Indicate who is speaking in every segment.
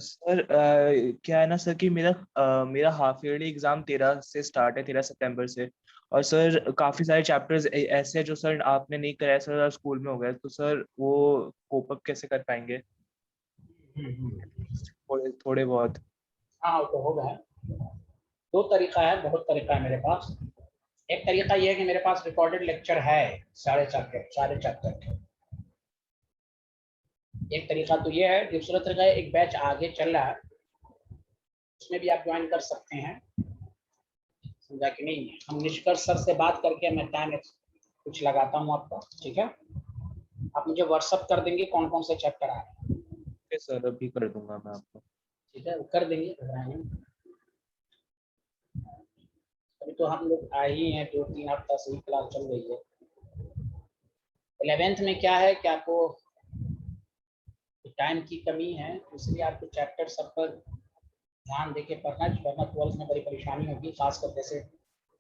Speaker 1: Sir क्या है ना सर कि मेरा हाफ ईयरली एग्जाम 13 से स्टार्ट है, 13 सितंबर से। और सर काफी सारे चैप्टर्स ऐसे हैं जो सर आपने नहीं कराया सर, स्कूल में हो गए, तो सर वो कोप अप कैसे कर पाएंगे? थोड़े थोड़े बहुत।
Speaker 2: हाँ वो तो होगा। दो तरीका है, बहुत तरीका है मेरे पास। एक तरीका ये है कि मेरे पास रिकॉर्डेड लेक्चर है सारे चैप्टर के। एक तरीका तो ये है। दूसरा तरीका है, एक बैच आगे चल रहा है, उसमें भी आप ज्वाइन कर सकते हैं। समझा कि नहीं? हम निष्कर्ष सर से बात करके मैं टाइम कुछ लगाता हूँ आपका, ठीक है? आप मुझे व्हाट्सअप कर देंगे कौन कौन से चैप्टर आ रहे हैं।
Speaker 1: ओके सर, अभी कर दूंगा मैं आपको।
Speaker 2: ठीक है, वो कर देंगे, घबराएं नहीं। अभी तो हम लोग आए ही हैं, 2-3 हफ्ता से ही क्लास चल रही है। 11th में क्या है कि आपको टाइम की कमी है, इसलिए आपको चैप्टर सब पर ध्यान देके पढ़ना, वरना 12th में बड़ी परेशानी होगी, खासकर जैसे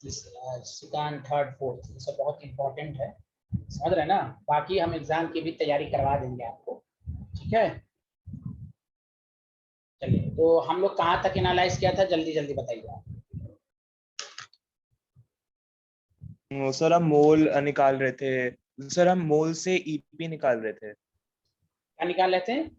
Speaker 2: सेकंड थर्ड फोर्थ, ये सब बहुत इंपॉर्टेंट है। समझ रहे हैं ना? बाकी हम एग्जाम की भी तैयारी करवा देंगे आपको, ठीक है? चलिए, तो हम लोग कहाँ तक एनालाइज किया था, जल्दी जल्दी बताइए आप।
Speaker 1: सर हम मोल निकाल रहे थे। सर हम मोल से ईपी निकाल रहे थे।
Speaker 2: क्या निकाल लेते हैं?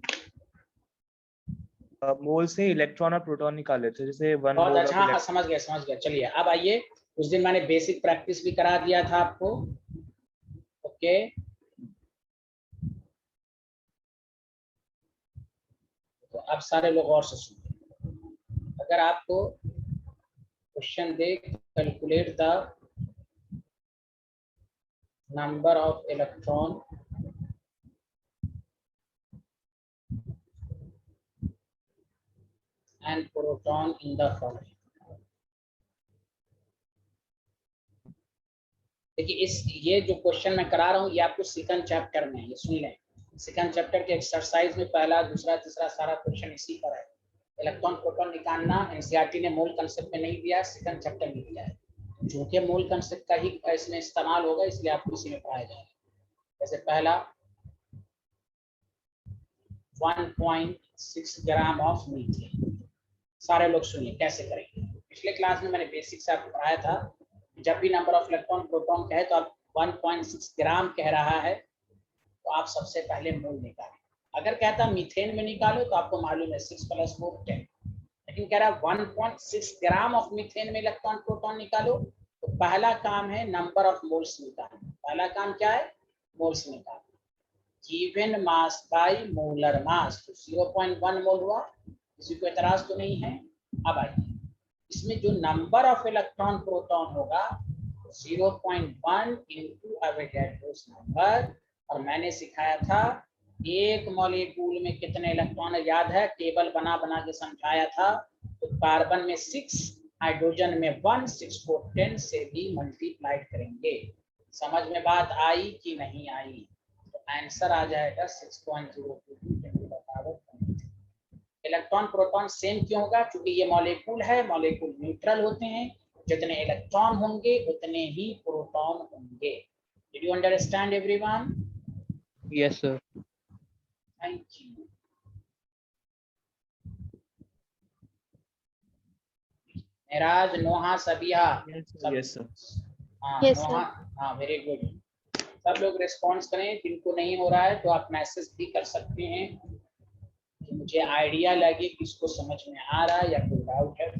Speaker 1: मोल से इलेक्ट्रॉन और प्रोटॉन निकाल रहे थे, जैसे वन
Speaker 2: बहुत
Speaker 1: मोल
Speaker 2: अच्छा,
Speaker 1: ऑफ
Speaker 2: हाँ हाँ, समझ गया समझ गया। चलिए अब आइए, उस दिन मैंने बेसिक प्रैक्टिस भी करा दिया था आपको। ओके, तो अब सारे लोग और से सुनिए। अगर आपको question they, calculate the number of electron and proton in the following. देखिए, इस ये जो क्वेश्चन मैं करा रहा हूँ, ये आपको सेकंड चैप्टर में है, ये सुन लें। सेकंड चैप्टर के एक्सरसाइज में पहला दूसरा तीसरा सारा क्वेश्चन इसी पर है। इलेक्ट्रॉन प्रोटॉन निकालना एनसीईआरटी ने मूल कंसेप्ट में नहीं दिया है, सेकंड चैप्टर में दिया है। चूंकि मूल कंसेप्ट का ही इसमें इस्तेमाल होगा, इसलिए आपको इसी में पढ़ाया जाएगा। जैसे पहला 1.6 ग्राम ऑफ मीथेन। सारे लोग सुनिए कैसे करेंगे। पिछले क्लास में मैंने बेसिक से आपको पढ़ाया था, जब भी नंबर ऑफ इलेक्ट्रॉन प्रोटॉन कहे तो आप 1.6 ग्राम कह रहा है तो आप सबसे पहले मोल निकालें। अगर कहता मीथेन में निकालो तो आपको मालूम है 6 + 4 10, लेकिन कह रहा है 1.6 ग्राम ऑफ मीथेन में इलेक्ट्रॉन प्रोटॉन निकालो, तो पहला काम है नंबर ऑफ मोल्स निकालना। पहला काम क्या है? मोल्स निकालना। Given mass by molar mass, तो 0.1 मोल हुआ। किसी को एतराज तो नहीं है? अब आइए, इसमें जो नंबर ऑफ इलेक्ट्रॉन प्रोटॉन होगा 0.1 इंटू अवोगाड्रोस नंबर। और मैंने सिखाया था एक मॉलिक्यूल में कितने इलेक्ट्रॉन, याद है? टेबल बना बना के समझाया था। तो कार्बन में 6, हाइड्रोजन में 1, 6 को 10 से भी मल्टीप्लाइड करेंगे। समझ में बात आई कि नहीं आई? तो आंसर आ जाएगा 6.022 इलेक्ट्रॉन प्रोटॉन सेम क्यों होगा? क्योंकि ये मॉलिक्यूल है, मॉलिक्यूल न्यूट्रल होते हैं, जितने इलेक्ट्रॉन होंगे उतने ही प्रोटॉन होंगे। Did you understand everyone?
Speaker 1: Yes sir.
Speaker 2: Thank you. Meraj, Noha, Sabiya, सब।
Speaker 1: Yes sir.
Speaker 2: हाँ
Speaker 3: यस
Speaker 2: नोहा,
Speaker 3: सर।
Speaker 2: हाँ वेरी गुड। सब लोग रिस्पॉन्स करें। जिनको नहीं हो रहा है तो आप मैसेज भी कर सकते हैं कि मुझे आइडिया लगे किसको समझ में आ रहा है या कोई डाउट है।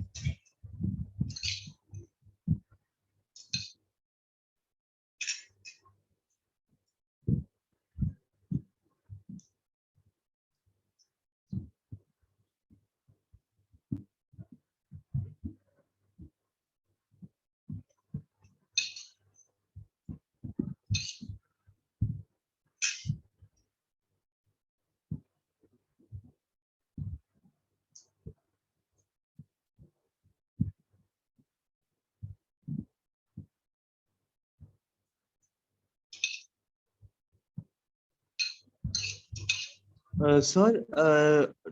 Speaker 1: सर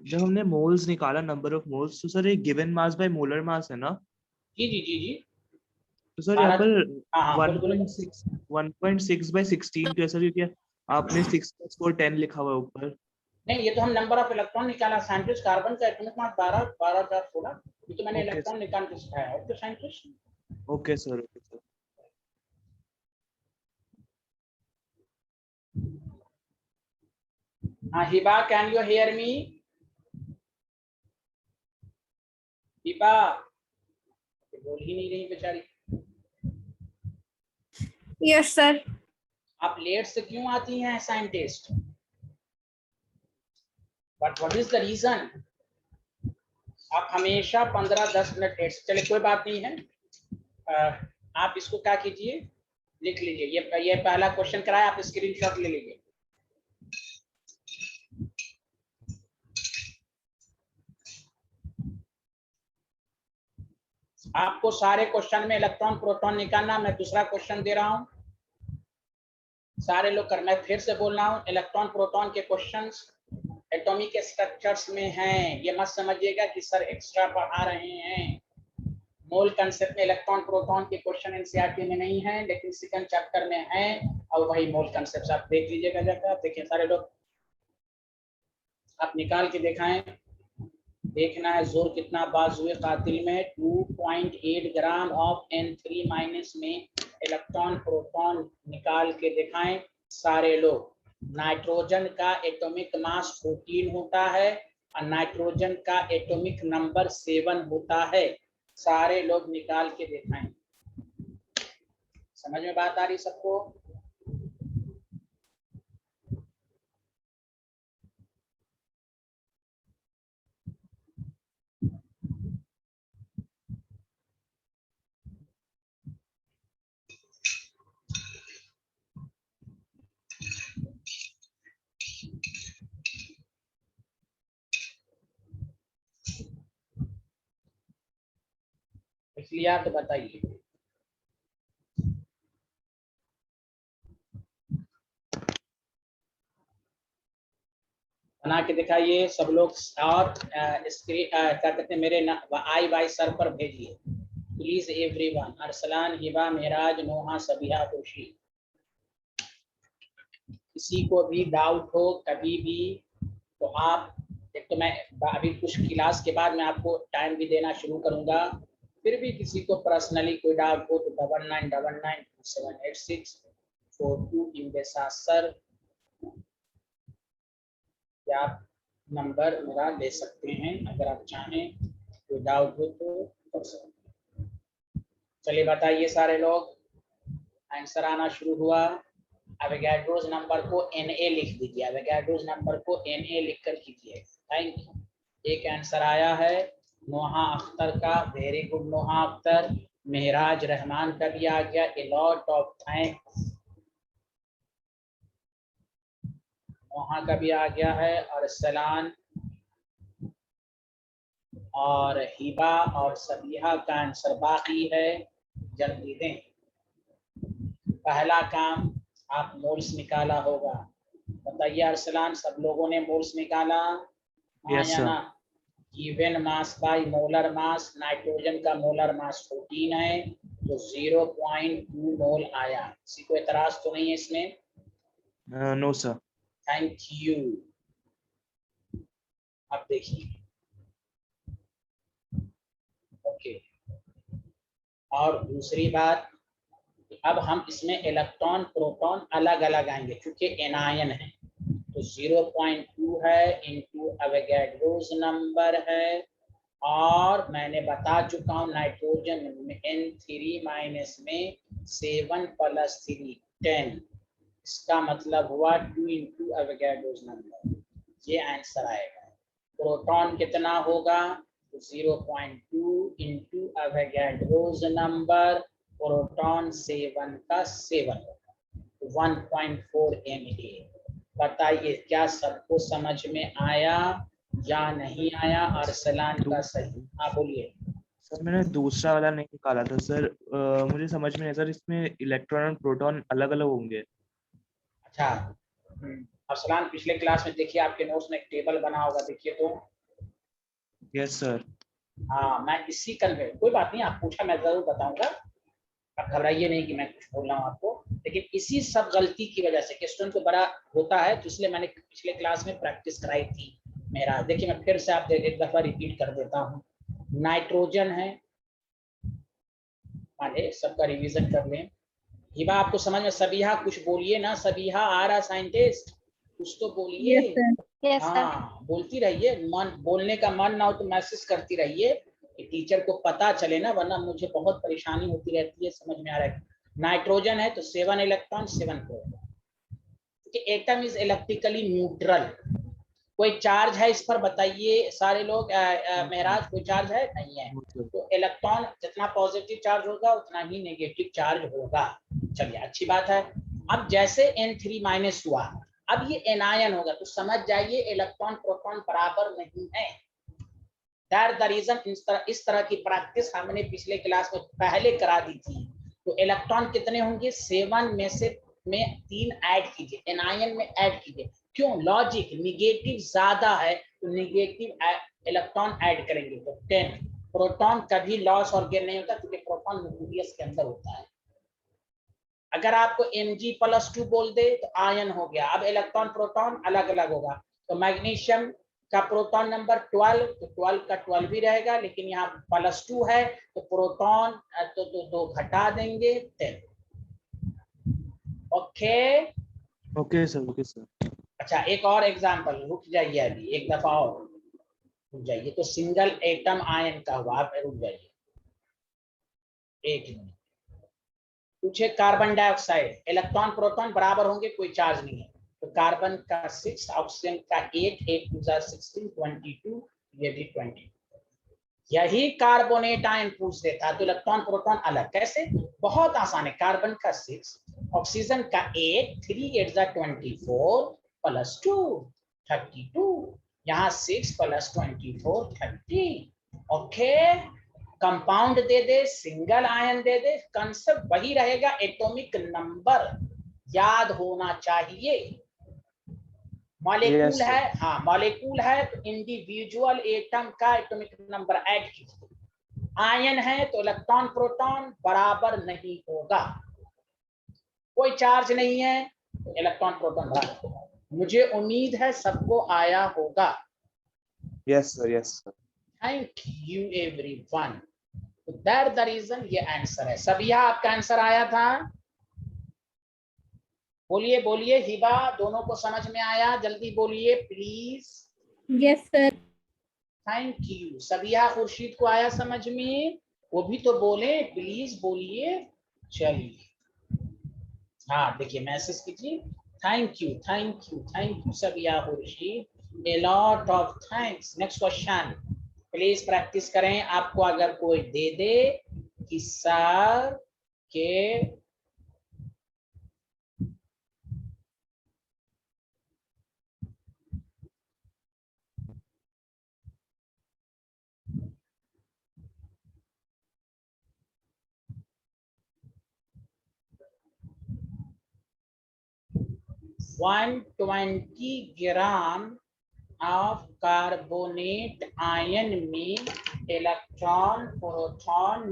Speaker 1: जब हमने मोल्स निकाला, नंबर ऑफ मोल्स, तो सर ये given mass by molar mass है ना?
Speaker 2: जी जी जी जी।
Speaker 1: तो सर यहाँ
Speaker 2: भारत,
Speaker 1: पर
Speaker 2: हाँ हाँ, बोलो बोलो।
Speaker 1: 1.6 1.6 बाय 16 कैसा? क्योंकि आपने 6 + 4 10 लिखा हुआ है ऊपर।
Speaker 2: नहीं, ये तो हम नंबर ऑफ इलेक्ट्रॉन निकाला। साइंटिस्ट कार्बन का एटॉमिक मास 12,16, ये तो मैंने इलेक्ट्रॉन निकाल के सिखाया। Okay scientist.
Speaker 1: Okay sir, okay sir.
Speaker 2: हाँ Hiba, can you hear me? Hiba बोल ही नहीं रही बेचारी।
Speaker 3: Yes sir.
Speaker 2: आप लेट से क्यों आती हैं scientist? But what is the reason? आप हमेशा 15-10 मिनट लेट से। चले कोई बात नहीं है। आप इसको क्या कीजिए, लिख लीजिए। ये पहला क्वेश्चन कराया, आप स्क्रीनशॉट ले लीजिए। आपको सारे क्वेश्चन में इलेक्ट्रॉन प्रोटॉन निकालना। मैं दूसरा क्वेश्चन दे रहा हूं, सारे लोग कर। मैं फिर से बोल रहा हूं, इलेक्ट्रॉन प्रोटॉन के क्वेश्चंस एटॉमिक स्ट्रक्चर्स में हैं। ये मत समझिएगा कि सर एक्स्ट्रा पढ़ा रहे हैं। मोल कंसेप्ट में इलेक्ट्रॉन प्रोटॉन के क्वेश्चन एनसीईआरटी में नहीं है, लेकिन सेकंड चैप्टर में है। और वही मोल कंसेप्ट आप देख लीजिएगा जाकर। आप देखिए सारे लोग, आप निकाल के दिखाएं। देखना है जोर कितना बाजुए कातिल में। 2.8 ग्राम ऑफ N3 माइनस में इलेक्ट्रॉन प्रोटॉन निकाल के दिखाएं सारे लोग। नाइट्रोजन का एटॉमिक मास 14 होता है और नाइट्रोजन का एटॉमिक नंबर 7 होता है। सारे लोग निकाल के दिखाएं। समझ में बात आ रही सबको? इसलिए आप तो बताइए। बना के दिखाइए सब लोग। और स्क्रीन क्या कहते हैं, मेरे आई वाई सर पर भेजिए प्लीज एवरीवन। अरसलान, हिबा, मेराज, नोहा, सबिहा, खुशी। किसी को भी डाउट हो कभी भी तो आप, एक तो मैं अभी कुछ क्लास के बाद मैं आपको टाइम भी देना शुरू करूंगा। फिर भी किसी को पर्सनली कोई डाउट हो तो 9999278642 इनके साथ सर या आप नंबर मेरा ले सकते हैं अगर आप चाहें। कोई डाउट हो तो कर सकते हैं। चलिए बताइए सारे लोग, आंसर आना शुरू हुआ। एवोगाड्रोस नंबर को Na लिख दीजिए। एवोगाड्रोस नंबर को Na लिख कर कीजिए। Thank you. एक आंसर आया है नोहा अख्तर का। Very good Noha Akhtar. मेहराज रहमान का भी आ गया। A lot of thanks. Noha का भी आ गया है। और सलान और हिबा और सबिहा का आंसर बाकी है, जल्दी दें। पहला काम आप मोल्स निकाला होगा। बताइए अरसलान, सब लोगों ने मोल्स निकाला? हाँ या ना? Given mass by molar mass. Nitrogen का मोलर मास 14 है तो 0.2 मोल आया। किसी को एतराज तो नहीं है इसमें?
Speaker 1: No sir.
Speaker 2: Thank you. अब देखिए, ओके। और दूसरी बात, अब हम इसमें इलेक्ट्रॉन प्रोटॉन अलग अलग आएंगे क्योंकि एनायन है। तो 0.2 है इंटू एवोगाड्रोस नंबर है। और मैंने बता चुका हूँ नाइट्रोजन N3 माइनस में 7 + 3 10। इसका मतलब हुआ 2 इंटू एवोगाड्रोस नंबर। ये आंसर आएगा। प्रोटॉन कितना होगा? 0.2 इंटू एवोगाड्रोस नंबर। प्रोटॉन 7 का 7 होगा 1.4 MeV। बताइए क्या सबको समझ में आया या नहीं आया? अरसलान का सही। हाँ बोलिए
Speaker 1: सर। मैंने दूसरा वाला नहीं निकाला था सर। मुझे समझ में नहीं सर, इसमें इलेक्ट्रॉन और प्रोटॉन अलग अलग होंगे।
Speaker 2: अच्छा। अरसलान पिछले क्लास में देखिए आपके नोट्स में एक टेबल बना होगा, देखिए तो।
Speaker 1: Yes sir.
Speaker 2: हाँ मैं इसी कन्वे, कोई बात नहीं, आप पूछा मैं जरूर बताऊंगा। आप घबराइए नहीं कि मैं कुछ बोल रहा हूँ आपको, लेकिन इसी सब गलती की वजह से कि स्टूडेंट को बड़ा होता है, तो इसलिए मैंने पिछले क्लास में प्रैक्टिस कराई थी मेरा। देखिए मैं फिर से आप एक दफा रिपीट कर देता हूँ। नाइट्रोजन है, माने सबका रिवीजन कर लें। हिबा आपको समझ में, सबिहा कुछ बोलिए ना, सबिहा आ रहा साइंटिस्ट, कुछ तो बोलिए।
Speaker 3: Yes sir.
Speaker 2: हाँ बोलती रहिए, मन बोलने का मन ना हो तो मैसेज करती रहिए कि टीचर को पता चले ना, वरना मुझे बहुत परेशानी होती रहती है, समझ में आ रहा है। नाइट्रोजन है तो 7 electron 7 proton. Atom is electrically neutral. कोई चार्ज है इस पर बताइए सारे लोग। महराज कोई चार्ज है? नहीं है। तो इलेक्ट्रॉन जितना पॉजिटिव चार्ज होगा उतना ही नेगेटिव चार्ज होगा। चलिए अच्छी बात है। अब जैसे N3 माइनस हुआ, अब ये एनायन होगा, तो समझ जाइए इलेक्ट्रॉन प्रोटॉन बराबर नहीं है। दैट द रीजन इस तरह की प्रैक्टिस हमने पिछले क्लास में पहले करा दी थी। तो इलेक्ट्रॉन कितने होंगे? 7 में से 3 ऐड कीजिए, एनायन में ऐड कीजिए। क्यों? लॉजिक, निगेटिव ज्यादा है तो निगेटिव इलेक्ट्रॉन ऐड करेंगे तो 10। प्रोटॉन कभी लॉस और गेन नहीं होता क्योंकि प्रोटॉन न्यूक्लियस के अंदर होता है। अगर आपको Mg+2 बोल दे तो आयन हो गया। अब इलेक्ट्रॉन प्रोटॉन अलग अलग होगा। तो मैग्नीशियम का प्रोटॉन नंबर 12, तो 12 का 12 भी रहेगा, लेकिन यहाँ +2 है तो प्रोटॉन तो 2 घटा देंगे 10। Okay
Speaker 1: okay sir, okay sir.
Speaker 2: अच्छा एक और एग्जांपल, रुक जाइए अभी एक दफा और रुक जाइए। तो सिंगल एटम आयन का हुआ, आप रुक जाइए एक मिनट। पूछे कार्बन डाइऑक्साइड, इलेक्ट्रॉन प्रोटॉन बराबर होंगे, कोई चार्ज नहीं है। तो कार्बन का 6, ऑक्सीजन का 8, 8 2 16, 22, ये भी 20। यही कार्बोनेट आयन पूछ देता तो इलेक्ट्रॉन प्रोटॉन अलग कैसे? बहुत आसान है। कार्बन का 6, ऑक्सीजन का 8, 3 8 24 +2 32। यहाँ 6 + 24 30। ओके कंपाउंड दे दे, सिंगल आयन दे दे, कंसेप्ट वही रहेगा, एटॉमिक नंबर याद होना चाहिए। मॉलिक्यूल है, हाँ मॉलिक्यूल है तो इंडिविजुअल एटम का एटॉमिक नंबर ऐड कीजिए। आयन है तो इलेक्ट्रॉन प्रोटॉन बराबर नहीं होगा। कोई चार्ज नहीं है तो इलेक्ट्रॉन प्रोटॉन बराबर होगा। मुझे उम्मीद है सबको आया होगा।
Speaker 1: Yes sir, yes sir.
Speaker 2: Thank you everyone. That the reason ये आंसर है। सभी आपका आंसर आया था? बोलिए बोलिए हिबा, दोनों को समझ में आया? जल्दी बोलिए please.
Speaker 3: Yes sir.
Speaker 2: Thank you. Sabiya Khurshid को आया समझ में? वो भी तो बोले, प्लीज बोलिए। चलिए हाँ देखिए मैसेज कीजिए। Thank you thank you thank you Sabiya Khurshid, a lot of thanks. Next question please practice करें। आपको अगर कोई दे दे कि सर के $120 ग्राम ऑफ कार्बोनेट आयन में इलेक्ट्रॉन प्रोटॉन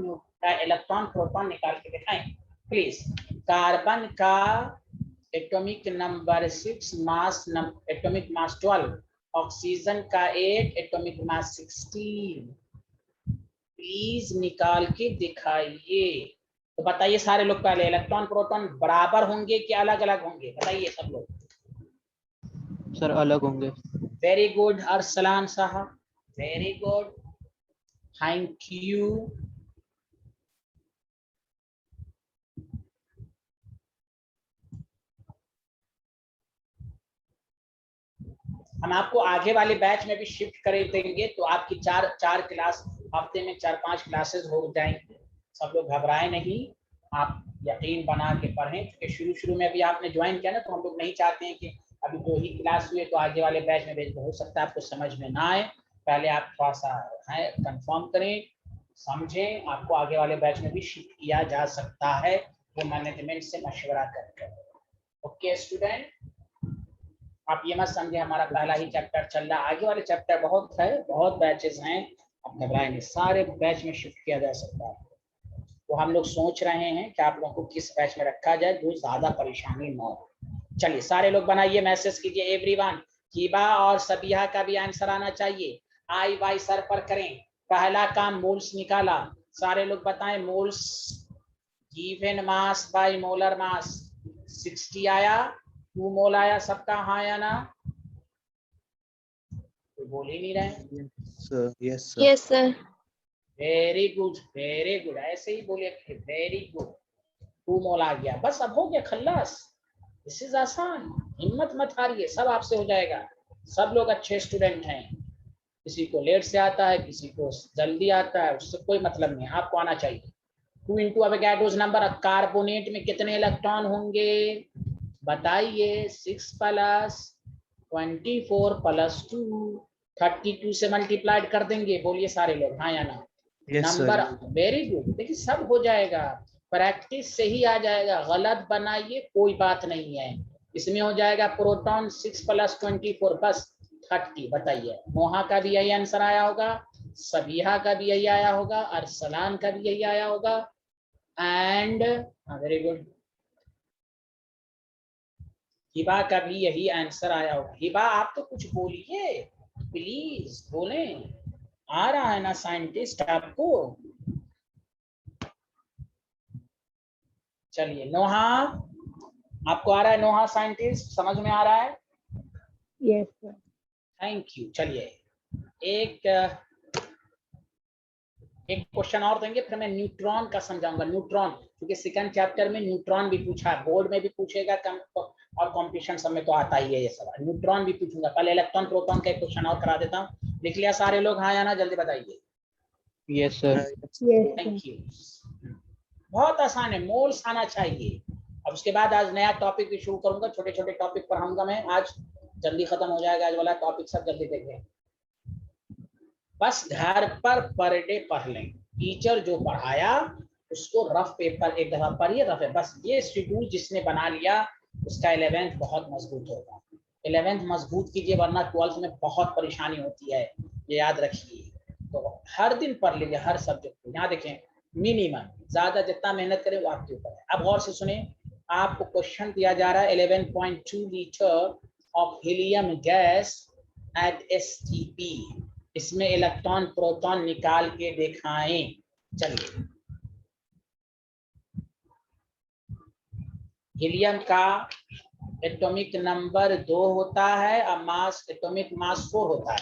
Speaker 2: निकाल के दिखाएं प्लीज। कार्बन का atomic number 6, mass atomic mass 12, oxygen का 8, एटॉमिक मास 16। प्लीज निकाल के दिखाइए। तो बताइए सारे लोग, पहले इलेक्ट्रॉन प्रोटॉन बराबर होंगे कि अलग अलग होंगे? बताइए सब लोग।
Speaker 1: सर अलग होंगे।
Speaker 2: वेरी गुड अरसलान साहब, वेरी गुड, थैंक यू। हम आपको आगे वाले बैच में भी शिफ्ट कर देंगे, तो आपकी चार क्लास हफ्ते में 4-5 क्लासेस हो जाएंगे। सब लोग घबराए नहीं, आप यकीन बना के पढ़ें, क्योंकि शुरू में अभी आपने ज्वाइन किया ना, तो हम लोग नहीं चाहते हैं कि अभी 2 ही क्लास हुए तो आगे वाले बैच में भेज, हो सकता है आपको समझ में ना आए। पहले आप थोड़ा सा है कंफर्म करें, समझें, आपको आगे वाले बैच में भी शिफ्ट किया जा सकता है, वो मैनेजमेंट से मशवरा करके। ओके स्टूडेंट, आप ये मत समझे हमारा पहला ही चैप्टर चल रहा है, आगे वाले चैप्टर बहुत है, बहुत बैचेस हैं, आप घबराएंगे, सारे बैच में शिफ्ट किया जा सकता है। वो हम लोग सोच रहे हैं कि आप लोगों को किस बैच में रखा जाए जो ज्यादा परेशानी न हो। चलिए सारे लोग बनाइए, मैसेज कीजिए एवरीवन। हीबा और सबिहा का भी आंसर आना चाहिए। आई वाई सर पर करें। पहला काम मोल्स निकाला, सारे लोग बताएं moles given mass by molar mass 60 आया, 2 मोल आया, सबका हाँ या ना? तो बोल ही नहीं रहे।
Speaker 1: Sir yes sir.
Speaker 3: Yes sir.
Speaker 2: Very good very good, ऐसे ही बोलिए वेरी गुड। 2 मोल आ गया, बस अब हो गया खल्लास। दिस इज आसान, हिम्मत मत हारिए, सब आपसे हो जाएगा। सब लोग अच्छे स्टूडेंट हैं, किसी को लेट से आता है, किसी को जल्दी आता है, उससे कोई मतलब नहीं, आपको आना चाहिए। 2 इंटू अवोगाड्रोस नंबर, कार्बोनेट में कितने इलेक्ट्रॉन होंगे बताइए? 6 प्लस 24 प्लस 2 32 से मल्टीप्लाइड कर देंगे। बोलिए सारे लोग हाँ या ना?
Speaker 1: Yes
Speaker 2: number
Speaker 1: sir.
Speaker 2: Very good. देखिए सब हो जाएगा, प्रैक्टिस से ही आ जाएगा। गलत बनाइए कोई बात नहीं है। इसमें हो जाएगा प्रोटॉन 6 प्लस 24 बस 30। बताइए मोहा का भी यही आंसर आया होगा, सबिहा का भी यही आया होगा, अरसलान का भी यही आया होगा, एंड वेरी गुड हिबा का भी यही आंसर आया होगा। हिबा आप तो कुछ बोलिए प्लीज, बोले। आ रहा है ना साइंटिस्ट आपको? चलिए नोहा, आपको आ रहा है? नोहा साइंटिस्ट समझ में आ रहा है?
Speaker 3: Yes sir.
Speaker 2: Thank you. चलिए एक क्वेश्चन और देंगे, फिर मैं न्यूट्रॉन का समझाऊंगा। न्यूट्रॉन क्योंकि सेकंड चैप्टर में न्यूट्रॉन भी पूछा है, बोर्ड में भी पूछेगा और कॉम्पिटिशन सब में तो आता ही है ये सब। न्यूट्रॉन भी पूछूंगा। पहले इलेक्ट्रॉन प्रोटॉन का एक क्वेश्चन और करा देता हूँ। लिख लिया सारे लोग हाँ या ना? जल्दी बताइए।
Speaker 4: Yes sir.
Speaker 2: Thank you. बहुत आसान है, मोल्स आना चाहिए। अब उसके बाद आज नया टॉपिक भी शुरू करूंगा, छोटे छोटे टॉपिक पढ़ाऊंगा मैं आज, जल्दी खत्म हो जाएगा आज वाला टॉपिक, सब जल्दी देखें। बस घर पर डे पढ़ लें, टीचर जो पढ़ाया उसको रफ पेपर एक दफा पढ़िए, रफ है बस। ये शेड्यूल जिसने बना लिया उसका 11th बहुत मजबूत होगा। 11th मजबूत कीजिए, वरना 12th में बहुत परेशानी होती है, ये याद रखिए। तो हर दिन पढ़ लीजिए हर सब्जेक्ट को। यहाँ देखें मिनिमम, ज्यादा जितना मेहनत करें वो आपके ऊपर है। अब गौर से सुने, आपको क्वेश्चन दिया जा रहा है 11.2 litre of helium gas at STP, इसमें इलेक्ट्रॉन प्रोटॉन निकाल के दिखाएं। चलिए हीलियम का एटॉमिक नंबर 2 होता है और मास एटॉमिक मास 4 होता है।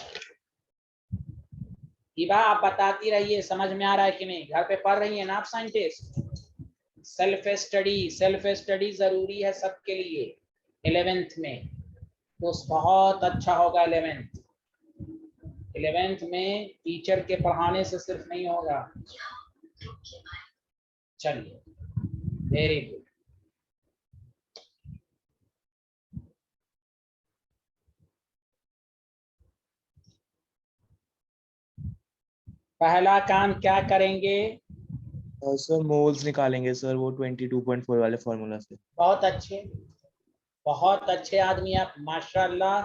Speaker 2: हिबा आप बताती रहिए, समझ में आ रहा है कि नहीं? घर पे पढ़ रही है ना आप साइंटिस्ट? सेल्फ स्टडी जरूरी है सबके लिए 11th में, तो बहुत अच्छा होगा 11th में टीचर के पढ़ाने से सिर्फ नहीं होगा। चलिए वेरी गुड। पहला काम क्या करेंगे?
Speaker 1: सर मोल्स निकालेंगे सर, वो 22.4 वाले फॉर्मूला से।
Speaker 2: बहुत अच्छे आदमी आप, माशाल्लाह।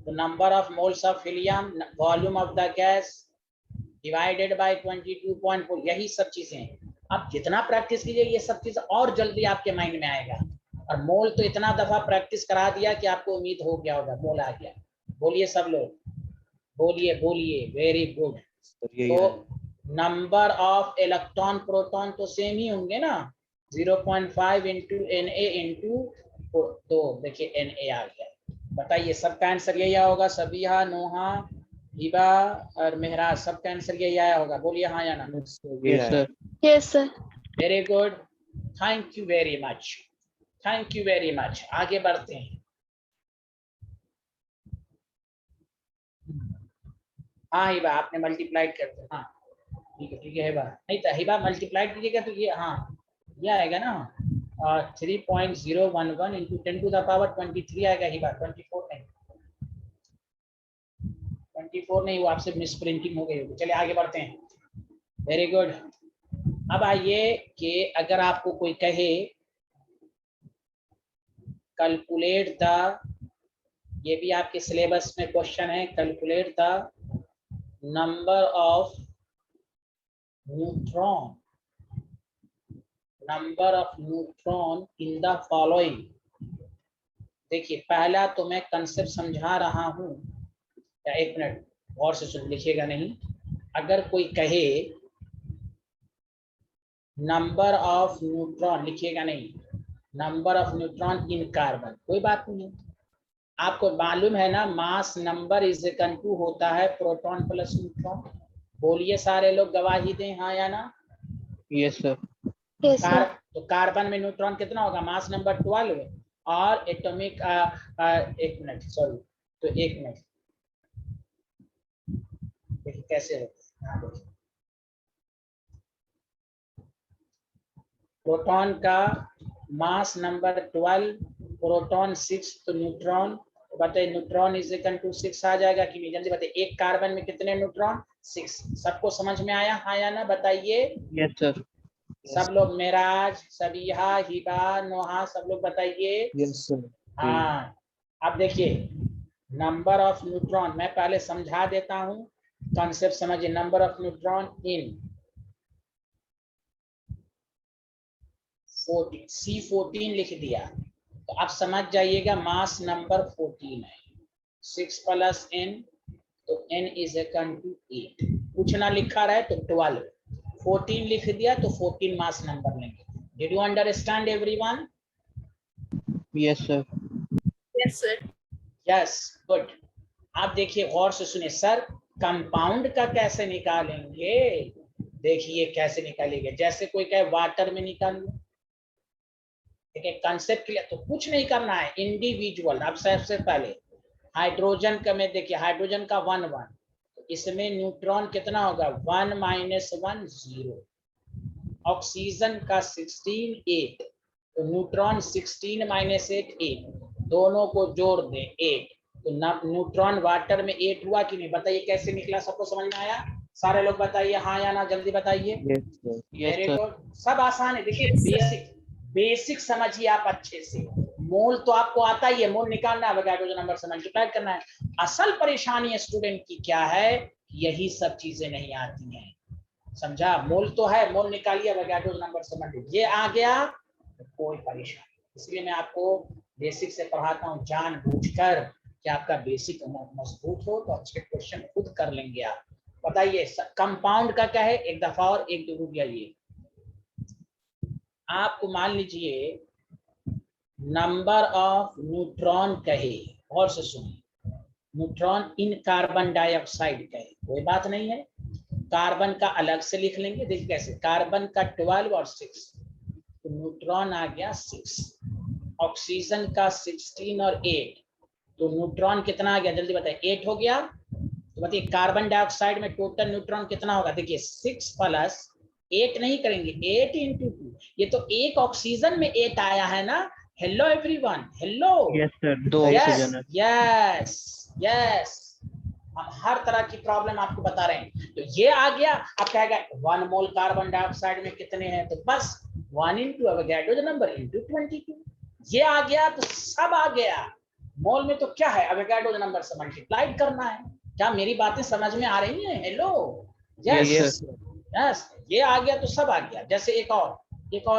Speaker 2: तो number of moles of helium, volume of the gas divided by 22.4, यही सब चीजें हैं। आप जितना प्रैक्टिस कीजिए ये सब चीज और जल्दी आपके माइंड में आएगा। और मोल तो इतना दफा प्रैक्टिस करा दिया कि आपको उम्मीद हो गया होगा, मोल आ गया। बोलिए सब लोग, बोलिए बोलिए, वेरी गुड। तो नंबर ऑफ इलेक्ट्रॉन प्रोटॉन तो सेम ही होंगे ना, 0.5 इंटू Na इंटू, तो देखिए Na आ गया। बताइए सबका आंसर यही आया होगा? सबिहा, नोहा, हिबा और मेहराज, सबका आंसर यही आया होगा। बोलिए हाँ या ना?
Speaker 4: Yes sir.
Speaker 3: Yes sir.
Speaker 2: Very good, thank you very much, thank you very much. आगे बढ़ते हैं। हाँ हिबा आपने मल्टीप्लाइड कर दिया, हाँ ठीक है हिबा। नहीं तो हिबा मल्टीप्लाइड कीजिएगा तो ये, हाँ ये आएगा ना 3.011 इंटू 10 टू द पावर 23 आएगा हिबा, 24 नहीं, 24 नहीं, वो आपसे मिस प्रिंटिंग हो गई होगी। चलिए आगे बढ़ते हैं। Very good. अब आइए कि अगर आपको कोई कहे कैलकुलेट द, ये भी आपके सिलेबस में क्वेश्चन है, calculate the number of neutron number of neutron in the following. देखिए पहला तो मैं कंसेप्ट समझा रहा हूं, या एक मिनट और से सुन, लिखिएगा नहीं। अगर कोई कहे नंबर ऑफ न्यूट्रॉन, लिखिएगा नहीं, number of neutron in carbon, कोई बात नहीं। आपको मालूम है ना, mass number is equal to होता है प्रोटॉन प्लस न्यूट्रॉन। बोलिए सारे लोग गवाही दें, हाँ या ना।
Speaker 4: Yes, sir.
Speaker 3: Yes, sir.
Speaker 2: तो कार्बन में न्यूट्रॉन कितना होगा, मास नंबर 12, और एटॉमिक एक मिनट सॉरी, तो एक मिनट देखिए कैसे होता है। प्रोटॉन का मास नंबर 12, प्रोटॉन 6, तो न्यूट्रॉन बताइए, न्यूट्रॉन इज इक्वल टू 6 आ जाएगा कि नहीं, जल्दी बताइए। एक कार्बन में कितने न्यूट्रॉन, 6। सबको समझ में आया, हाँ या ना, बताइए।
Speaker 4: Yes, sir.
Speaker 2: सब लोग, मेराज, सबिहा, हिबा, नोहा, सब लोग बताइए।
Speaker 1: Yes sir.
Speaker 2: हाँ, अब देखिए नंबर ऑफ न्यूट्रॉन मैं पहले समझा देता हूँ, कॉन्सेप्ट समझिए। Number of neutron in 14, C14 लिख दिया, तो आप समझ जाइएगा मास नंबर 14 है। 6 प्लस n, तो n इज इक्वल टू 8। कुछ ना लिखा रहे तो 12, 14 लिख दिया तो 14 मास नंबर लेंगे। Did you understand everyone?
Speaker 4: Yes, sir.
Speaker 3: Yes, sir.
Speaker 2: Yes, good. आप देखिए गौर से सुनिए सर, कंपाउंड का कैसे निकालेंगे, देखिए कैसे निकालेंगे। जैसे कोई कहे वाटर में निकाल लो, ठीक है, कंसेप्ट क्लियर, तो कुछ नहीं करना है, इंडिविजुअल। अब सबसे पहले हाइड्रोजन का में देखिए, हाइड्रोजन का 1 1, तो इसमें न्यूट्रॉन कितना होगा, 1 माइनस 1 0। ऑक्सीजन का 16 8, तो न्यूट्रॉन 16 माइनस 8 8, दोनों को जोड़ दें 8, तो न्यूट्रॉन वाटर में 8 हुआ कि नहीं, बताइए कैसे निकला, सबको समझ में आया? सारे लोग बताइए हाँ या ना, जल्दी बताइए।
Speaker 1: Yes sir.
Speaker 4: Yes,
Speaker 2: very
Speaker 4: sir.
Speaker 2: Good, सब आसान है। देखिए बेसिक बेसिक समझिए आप अच्छे से। मोल तो आपको आता ही है, मोल निकालना है, हाइड्रोजन नंबर से मल्टीप्लाई करना है। असल परेशानी स्टूडेंट की क्या है, यही सब चीजें नहीं आती हैं, समझा? मोल तो है, मोल निकालिए, हाइड्रोजन नंबर से मल्टीप्लाई, ये आ गया तो कोई परेशानी। इसलिए मैं आपको बेसिक से पढ़ाता हूँ जानबूझकर, कि आपका बेसिक मजबूत हो तो अच्छे क्वेश्चन खुद कर लेंगे आप। बताइए कंपाउंड का क्या है, एक दफा और एक दो रुपया, ये आपको मान लीजिए नंबर ऑफ न्यूट्रॉन कहे, और से सुनिए, न्यूट्रॉन इन कार्बन डाइऑक्साइड कहे, कोई बात नहीं है, कार्बन का अलग से लिख लेंगे। देखिए कैसे, कार्बन का 12 और 6, तो न्यूट्रॉन आ गया 6। ऑक्सीजन का 16 और 8, तो न्यूट्रॉन कितना आ गया, जल्दी बताइए, 8 हो गया। तो बताइए कार्बन डाइऑक्साइड में टोटल न्यूट्रॉन कितना होगा, देखिए 6 प्लस 8 नहीं करेंगे, 8 इंटू 2, ये तो एक ऑक्सीजन में 8 आया है ना। Hello everyone, hello.
Speaker 4: Yes, sir. दो
Speaker 2: यस
Speaker 4: ऑक्सीजन है।
Speaker 2: यस यस, हम हर तरह की प्रॉब्लम आपको बता रहे हैं। तो ये आ गया, अब कहेगा 1 मोल कार्बन डाइऑक्साइड में कितने हैं, तो बस 1 इंटू एवोगाड्रो नंबर इंटू 22, ये आ गया तो सब आ गया। मोल में तो क्या है, एवोगाड्रो नंबर से मल्टीप्लाई करना है। क्या मेरी बातें समझ में आ रही हैं? Hello,
Speaker 4: Yes,
Speaker 2: yes
Speaker 4: sir.
Speaker 2: Yes, ये आ गया तो सब आ गया। जैसे एक और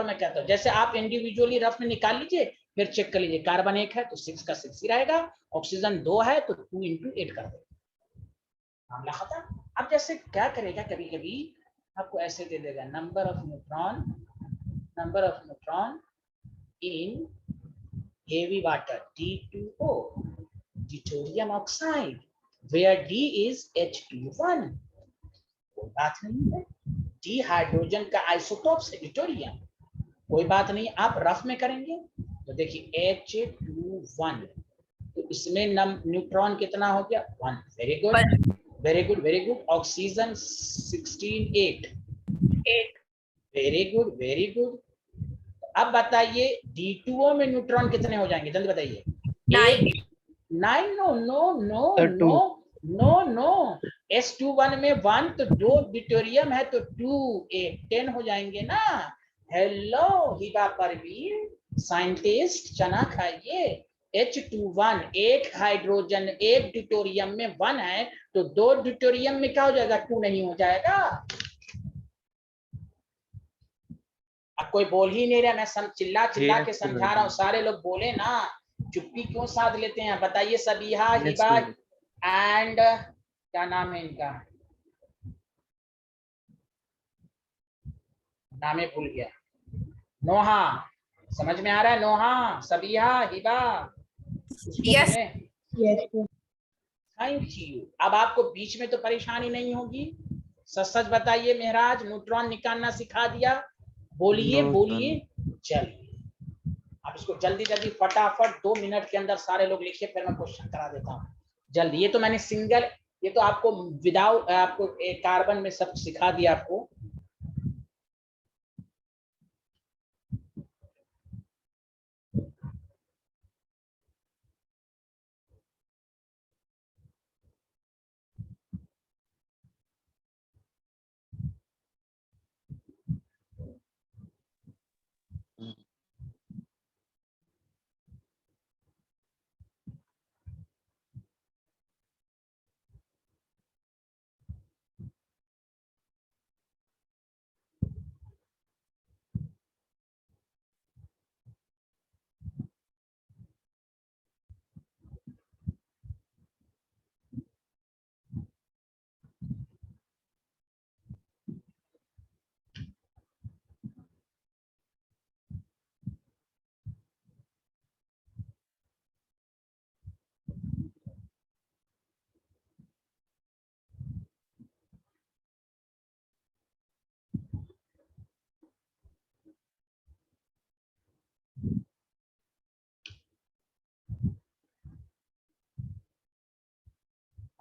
Speaker 2: मैं कहता हूँ, जैसे आप इंडिविजुअली रफ में निकाल लीजिए, फिर चेक कर लीजिए, कार्बन 1 है तो 6 का 6 ही रहेगा, ऑक्सीजन 2 है तो 2 इंटू 8 कर देगा, मामला खत्म। अब जैसे क्या करेगा, कभी कभी आपको ऐसे दे देगा, number of neutron in heavy water D2O, deuterium oxide, where D is H2O1, कोई बात नहीं है। डी हाइड्रोजन का आइसोटोप से डिटोरियम, कोई बात नहीं, आप रफ में करेंगे तो देखिए H21, तो इसमें न्यूट्रॉन कितना हो गया, 1। Very good very good very good. Oxygen 16 8, very good very good. अब बताइए D2O में न्यूट्रॉन कितने हो जाएंगे, जल्दी बताइए। 9 no no no no no no, S21 में 1, तो 2 डिटोरियम है तो 2 8 10 हो जाएंगे ना। हेलो हिबा परवीन, साइंटिस्ट, चना खाइए। H21 एक हाइड्रोजन एक डिटोरियम में 1 है, तो 2 डिटोरियम में क्या हो जाएगा, 2 नहीं हो जाएगा। अब कोई बोल ही नहीं रहा, मैं चिल्ला चिल्ला के
Speaker 1: Yes, sir.
Speaker 2: समझा रहा हूँ, सारे लोग बोले ना, चुप्पी क्यों साध लेते हैं? बताइए Sabiha,
Speaker 1: Yes,
Speaker 2: Hiba
Speaker 1: sir.
Speaker 2: And क्या नाम है इनका, नाम ही भूल गया, नोहा, समझ में आ रहा है? नोहा, सबीहा, हिबा, उसको
Speaker 3: Yes.
Speaker 2: मैंने थैंक यू। अब आपको बीच में तो परेशानी नहीं होगी। सच सच बताइए महराज, न्यूट्रॉन निकालना सिखा दिया? बोलिए
Speaker 1: No,
Speaker 2: बोलिए। चलिए अब इसको जल्दी जल्दी फटाफट 2 मिनट के अंदर सारे लोग लिखिए, फिर मैं क्वेश्चन करा देता हूँ जल्दी। ये तो मैंने सिंगल, ये तो आपको विदाउट आपको एक कार्बन में सब सिखा दिया आपको।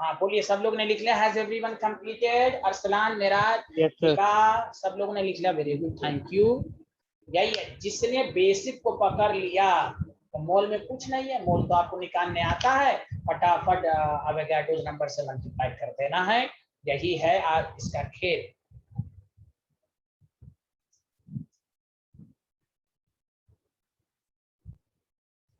Speaker 2: हाँ बोलिए, सब लोग ने लिख लिया? Has everyone completed? Arsalan, Meraj,
Speaker 4: Yes, sir.
Speaker 2: सब लोगों ने लिख लिया, वेरी गुड, थैंक यू। यही है, जिसने बेसिक को पकड़ लिया तो मोल में कुछ नहीं है, मोल तो आपको निकालने आता है, फटाफट अवोगाड्रो नंबर से मल्टीप्लाई कर देना है। यही है आज इसका खेल।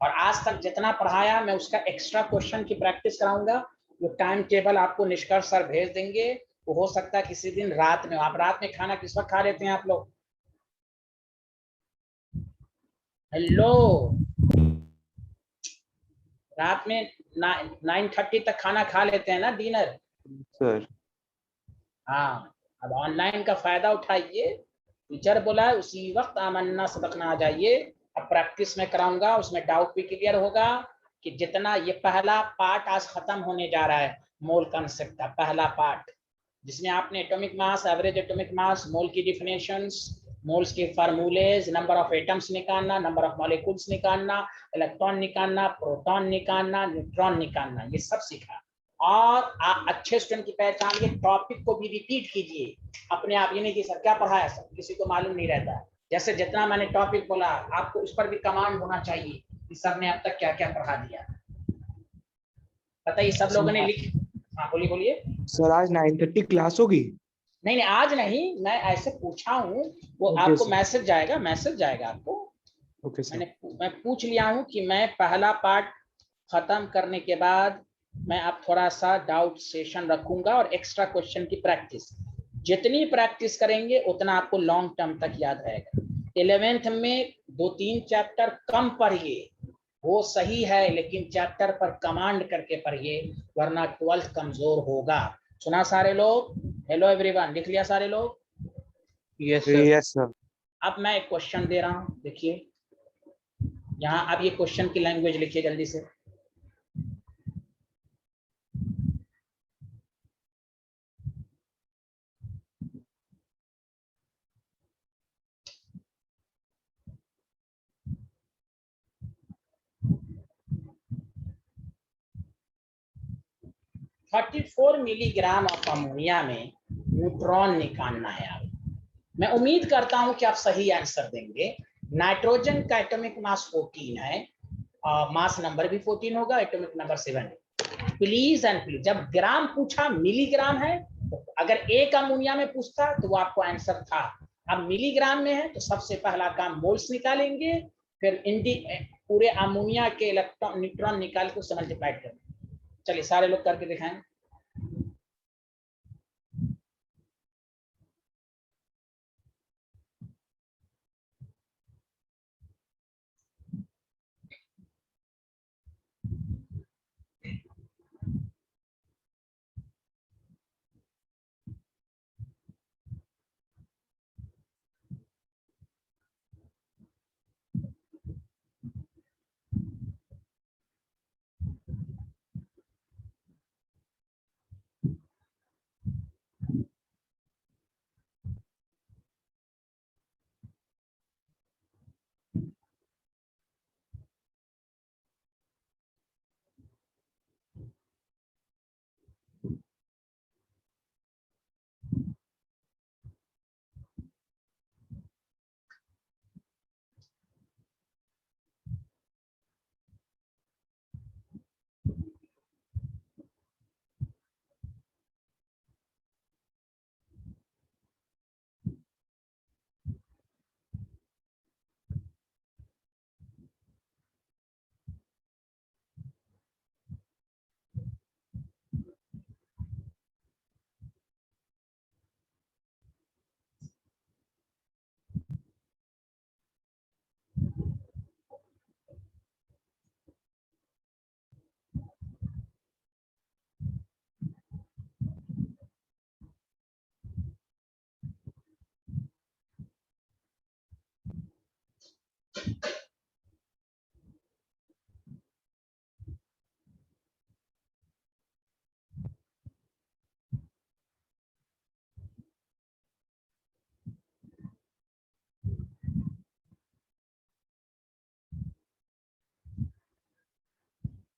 Speaker 2: और आज तक जितना पढ़ाया मैं उसका एक्स्ट्रा क्वेश्चन की प्रैक्टिस कराऊंगा। जो टाइम टेबल आपको निष्कर्ष सर भेज देंगे, वो हो सकता है किसी दिन रात में। आप रात में खाना किस वक्त खा लेते हैं आप लोग? हेलो, रात में 9:30 तक खाना खा लेते हैं ना, डिनर?
Speaker 1: sir.
Speaker 2: हाँ, अब ऑनलाइन का फायदा उठाइए। टीचर बोला है उसी वक्त आमन्ना सदकना आ जाइए। अब प्रैक्टिस में कराऊंगा, उसमें डाउट भी क्लियर होगा कि जितना ये पहला पार्ट आज खत्म होने जा रहा है, मोल कंसेप्ट का पहला पार्ट, जिसमें आपने atomic mass, average atomic mass, mole की डिफिनेशंस, मोल्स के फार्मूलेज, नंबर ऑफ एटम्स निकालना, नंबर ऑफ मॉलिक्यूल्स निकालना, इलेक्ट्रॉन निकालना, प्रोटॉन निकालना, न्यूट्रॉन निकालना, ये सब सीखा। और आप अच्छे स्टूडेंट की पहचान के टॉपिक को भी रिपीट कीजिए अपने आप। ये नहीं कि सर क्या पढ़ाया, सर किसी को मालूम नहीं रहता है। जैसे जितना मैंने टॉपिक बोला, आपको उस पर भी कमांड होना चाहिए कि सर ने अब तक क्या क्या पढ़ा दिया। बताइए, सब लोगों ने लिख, हाँ बोलिए बोलिए।
Speaker 1: सर आज 9:30 क्लास होगी?
Speaker 2: नहीं नहीं, आज नहीं, मैं ऐसे पूछा हूँ, वो
Speaker 1: Okay,
Speaker 2: आपको
Speaker 1: sir.
Speaker 2: मैसेज जाएगा, मैसेज जाएगा आपको।
Speaker 1: Okay, sir.
Speaker 2: मैं पूछ लिया हूँ कि मैं पहला पार्ट खत्म करने के बाद मैं अब थोड़ा सा डाउट सेशन रखूंगा और एक्स्ट्रा क्वेश्चन की प्रैक्टिस। जितनी प्रैक्टिस करेंगे उतना आपको लॉन्ग टर्म तक याद रहेगा। 11th में 2-3 चैप्टर कम पढ़िए, वो सही है, लेकिन चैप्टर पर कमांड करके पढ़िए, वरना 12th कमजोर होगा। सुना सारे लोग? हेलो एवरीवन, लिख लिया सारे लोग?
Speaker 4: Yes, sir.
Speaker 1: Yes, sir.
Speaker 2: अब मैं एक क्वेश्चन दे रहा हूं, देखिए यहाँ। अब ये क्वेश्चन की लैंग्वेज लिखिए जल्दी से। थर्टी 34 मिलीग्राम ऑफ अमोनिया में न्यूट्रॉन निकालना है। आप, मैं उम्मीद करता हूं कि आप सही आंसर देंगे। नाइट्रोजन का एटॉमिक मास 14 है, मास नंबर भी 14 होगा, एटॉमिक नंबर 7 है। प्लीज एंड प्लीज, जब ग्राम पूछा मिलीग्राम है, तो अगर एक अमोनिया में पूछता तो वो आपको आंसर था। अब मिलीग्राम में है तो सबसे पहला काम मोल्स निकालेंगे, फिर पूरे अमोनिया के इलेक्ट्रॉन न्यूट्रॉन निकाल के उससे मल्टीप्लाई करेंगे। चलिए सारे लोग करके दिखाएं।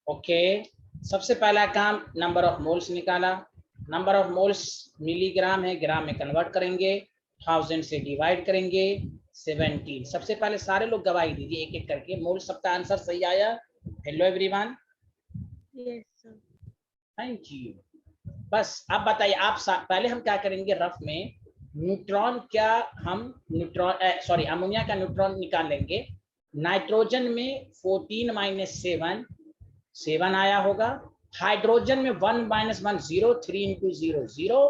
Speaker 2: ओके, सबसे पहला काम नंबर ऑफ मोल्स निकाला। नंबर ऑफ मोल्स मिलीग्राम है, ग्राम में कन्वर्ट करेंगे, 1000 से डिवाइड करेंगे, 17। सबसे पहले सारे लोग गवाही दीजिए एक एक करके। मोल सबका आंसर सही आया? Hello everyone.
Speaker 3: Yes, sir.
Speaker 2: Thank you. बस अब बताइए आप पहले हम क्या करेंगे रफ में, न्यूट्रॉन क्या हम न्यूट्रॉन सॉरी अमोनिया का न्यूट्रॉन निकाल लेंगे। नाइट्रोजन में 14 माइनस 7 7 आया होगा। हाइड्रोजन में 1 माइनस 1 0, 3 इंटू 0 0।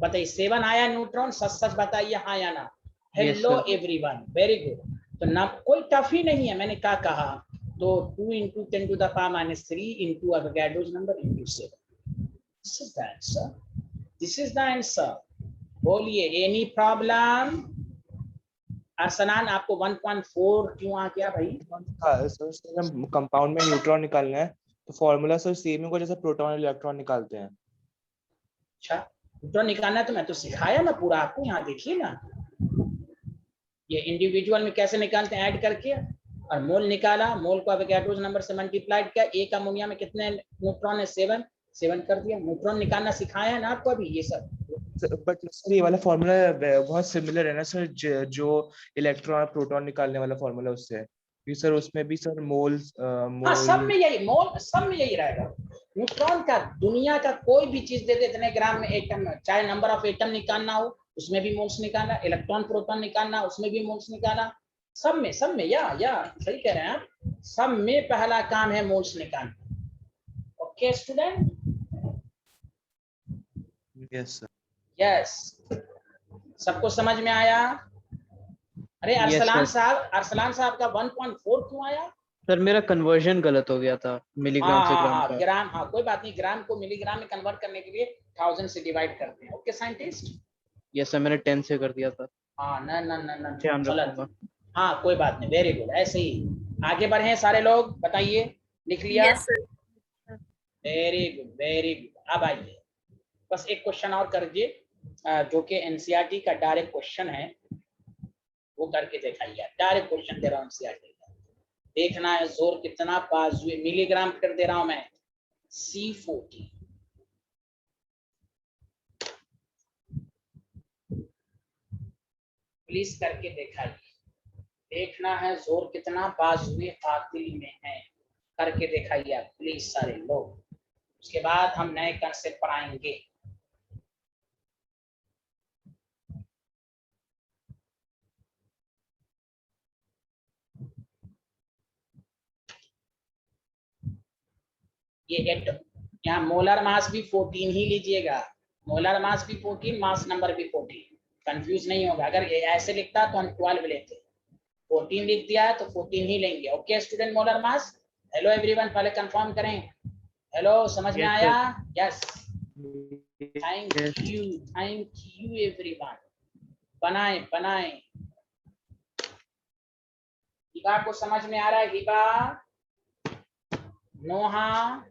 Speaker 2: बताइए 7 आया न्यूट्रॉन, सच सच बताइए हाँ या ना। Hello everyone, very good. तो ना कोई टफ ही नहीं है, मैंने क्या कहा। तो 2 into 10 to the power minus 3 into Avogadro's number into 7। This is the answer, this is the answer. बोलिए एनी प्रॉब्लम? अरसलान आपको 1.4 क्यों आ गया भाई?
Speaker 1: सर हम कंपाउंड में न्यूट्रॉन निकालना है तो फॉर्मूला सर सेम होगा जैसे प्रोटॉन और इलेक्ट्रॉन निकालते हैं।
Speaker 2: अच्छा, न्यूट्रॉन निकालना है तो मैं तो सिखाया ना पूरा आपको, यहाँ देखिए ना ये इंडिविजुअल में कैसे निकालते हैं, ऐड करके और मोल निकाला। मोल को एवोगाड्रोस नंबर से मल्टीप्लाइड किया। एक अमोनिया में कितने न्यूट्रॉन है? 7 7 कर दिया। न्यूट्रॉन निकालना सिखाया ना आपको अभी ये सब।
Speaker 1: बट सर ये वाला फॉर्मूला बहुत सिमिलर है ना सर, जो इलेक्ट्रॉन और प्रोटॉन निकालने वाला फॉर्मूला उससे भी सर, उसमें भी सर मोल्स
Speaker 2: हाँ सब
Speaker 1: मोल।
Speaker 2: में यही मोल, सब में यही रहेगा। न्यूट्रॉन का दुनिया का कोई भी चीज दे दे इतने ग्राम में एटम, चाहे नंबर ऑफ एटम निकालना हो उसमें भी मोल्स निकालना, इलेक्ट्रॉन प्रोटॉन निकालना उसमें भी मोल्स निकालना। सब में या सही कह रहे हैं आप, सब में पहला काम है मोल्स निकालना। Okay student?
Speaker 1: Yes sir.
Speaker 2: Yes, सबको समझ में आया? अरे अरसलान साहब का 1.4 क्यों आया?
Speaker 4: सर मेरा कन्वर्जन गलत हो गया था मिलीग्राम से ग्राम का।
Speaker 2: ग्राम, हाँ कोई बात नहीं, ग्राम को मिलीग्राम में कन्वर्ट करने के लिए 1000 से डिवाइड करते हैं। Okay scientist?
Speaker 4: यस सर, मैंने 10 से कर दिया था।
Speaker 2: हाँ ना ना ना ना
Speaker 4: ध्यान
Speaker 2: गलत।
Speaker 4: रखूंगा।
Speaker 2: हाँ कोई बात नहीं, वेरी गुड, ऐसे ही आगे बढ़े हैं सारे लोग। बताइए, लिख लिया?
Speaker 3: Yes, sir.
Speaker 2: Very good very good. अब आइए बस एक क्वेश्चन और कर दीजिए जो कि एनसीईआरटी का डायरेक्ट क्वेश्चन है, वो करके दिखाइए। डायरेक्ट क्वेश्चन दे रहा हूँ एनसीईआरटी का, देखना है जोर कितना बाजुए। मिलीग्राम कर दे रहा हूं मैं, C40। प्लीज करके दिखाइए, देखना है जोर कितना बाजुए कातिल में है। करके दिखाइए आप प्लीज सारे लोग, उसके बाद हम नए कंसेप्ट पढ़ाएंगे। ये यहाँ मोलर मास भी 14 ही लीजिएगा, मोलर मास भी 14, मास नंबर भी 14, कंफ्यूज नहीं होगा। अगर ये ऐसे लिखता तो हम 12 लेते, 14 लिख दिया है तो 14 ही लेंगे। Okay student, molar mass. Hello everyone, पहले कंफर्म करें। हेलो, समझ में
Speaker 4: यस
Speaker 2: आया?
Speaker 4: Sir.
Speaker 2: Yes, thank you everyone. बनाए बनाए। हिबा को समझ में आ रहा है? हिबा, नोहा,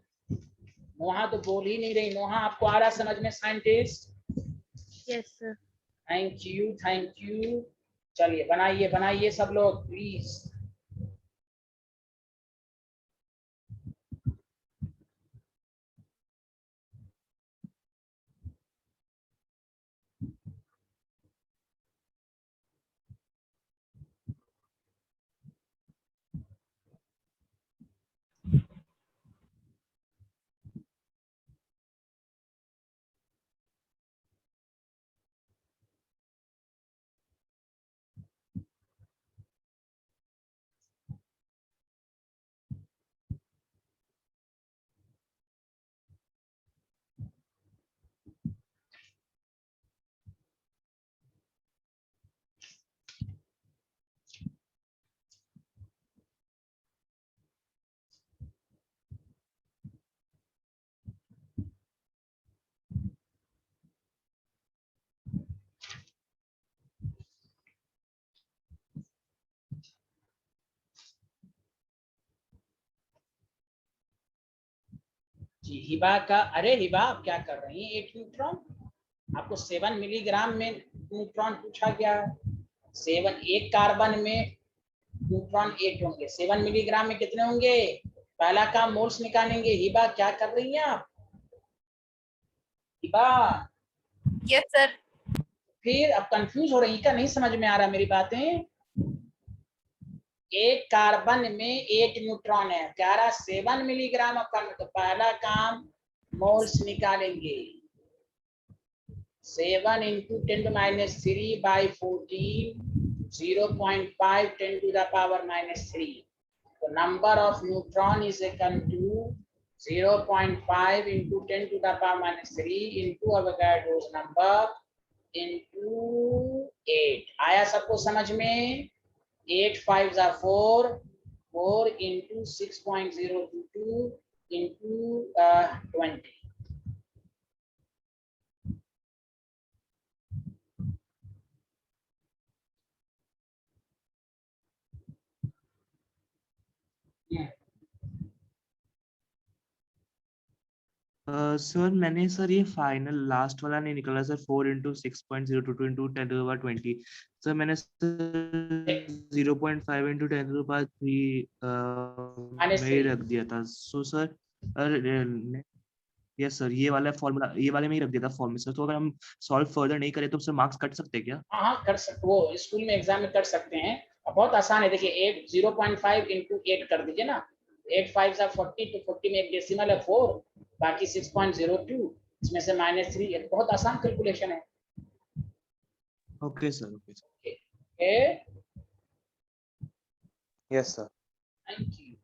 Speaker 2: नोहा तो बोल ही नहीं रही। नोहा आपको आ रहा है समझ में scientist?
Speaker 3: Yes, sir.
Speaker 2: Thank you. चलिए बनाइए बनाइए सब लोग प्लीज। जी हिबा का, अरे हिबा आप क्या कर रही हैं, 8 न्यूट्रॉन, आपको 7 मिलीग्राम में न्यूट्रॉन पूछा गया है। 7 एक कार्बन में न्यूट्रॉन 8 होंगे, 7 मिलीग्राम में कितने होंगे, पहला काम मोल्स निकालेंगे। हिबा क्या कर रही हैं आप, हिबा?
Speaker 5: Yes sir.
Speaker 2: फिर अब कंफ्यूज हो रही, क्या नहीं समझ में आ रहा मेरी बातें? एक कार्बन में 8 न्यूट्रॉन है, कह रहा 7 मिलीग्राम ऑफ कार्बन, तो पहला काम मोल्स निकालेंगे। 7 into 10 to minus 3 by 14, 0.5 10 to the power minus 3. The number of neutron is equal to 0.5 into 10 to the power minus 3 into Avogadro's number into 8. आया सबको समझ में? 8 5 are 4, 4 into 6.022 into 20.
Speaker 1: सर मैंने sir ये फाइनल लास्ट वाला नहीं निकला sir, 4 into 6.022 into 10 to the power 20 sir, मैंने 0.5 into 10 to the power 3 में ही रख दिया था। सो सर यस सर, ये वाला फॉर्मूला, ये वाले में ही रख दिया था फॉर्म में सर। तो अगर हम सॉल्व फर्दर नहीं करें तो सर मार्क्स कट सकते हैं क्या?
Speaker 2: हाँ कर सकते, वो स्कूल में एग्जाम में कर सकते हैं, बहुत आसान है। देखिए 8 0.5 into 8 कर दीजिए ना, 8 5 are 40, तो 40 में एक डेसिमल है 4, बाकी 6.02, इसमें से -3, बहुत आसान कैलकुलेशन है।
Speaker 1: Okay sir, okay sir, yes sir,
Speaker 2: thank you.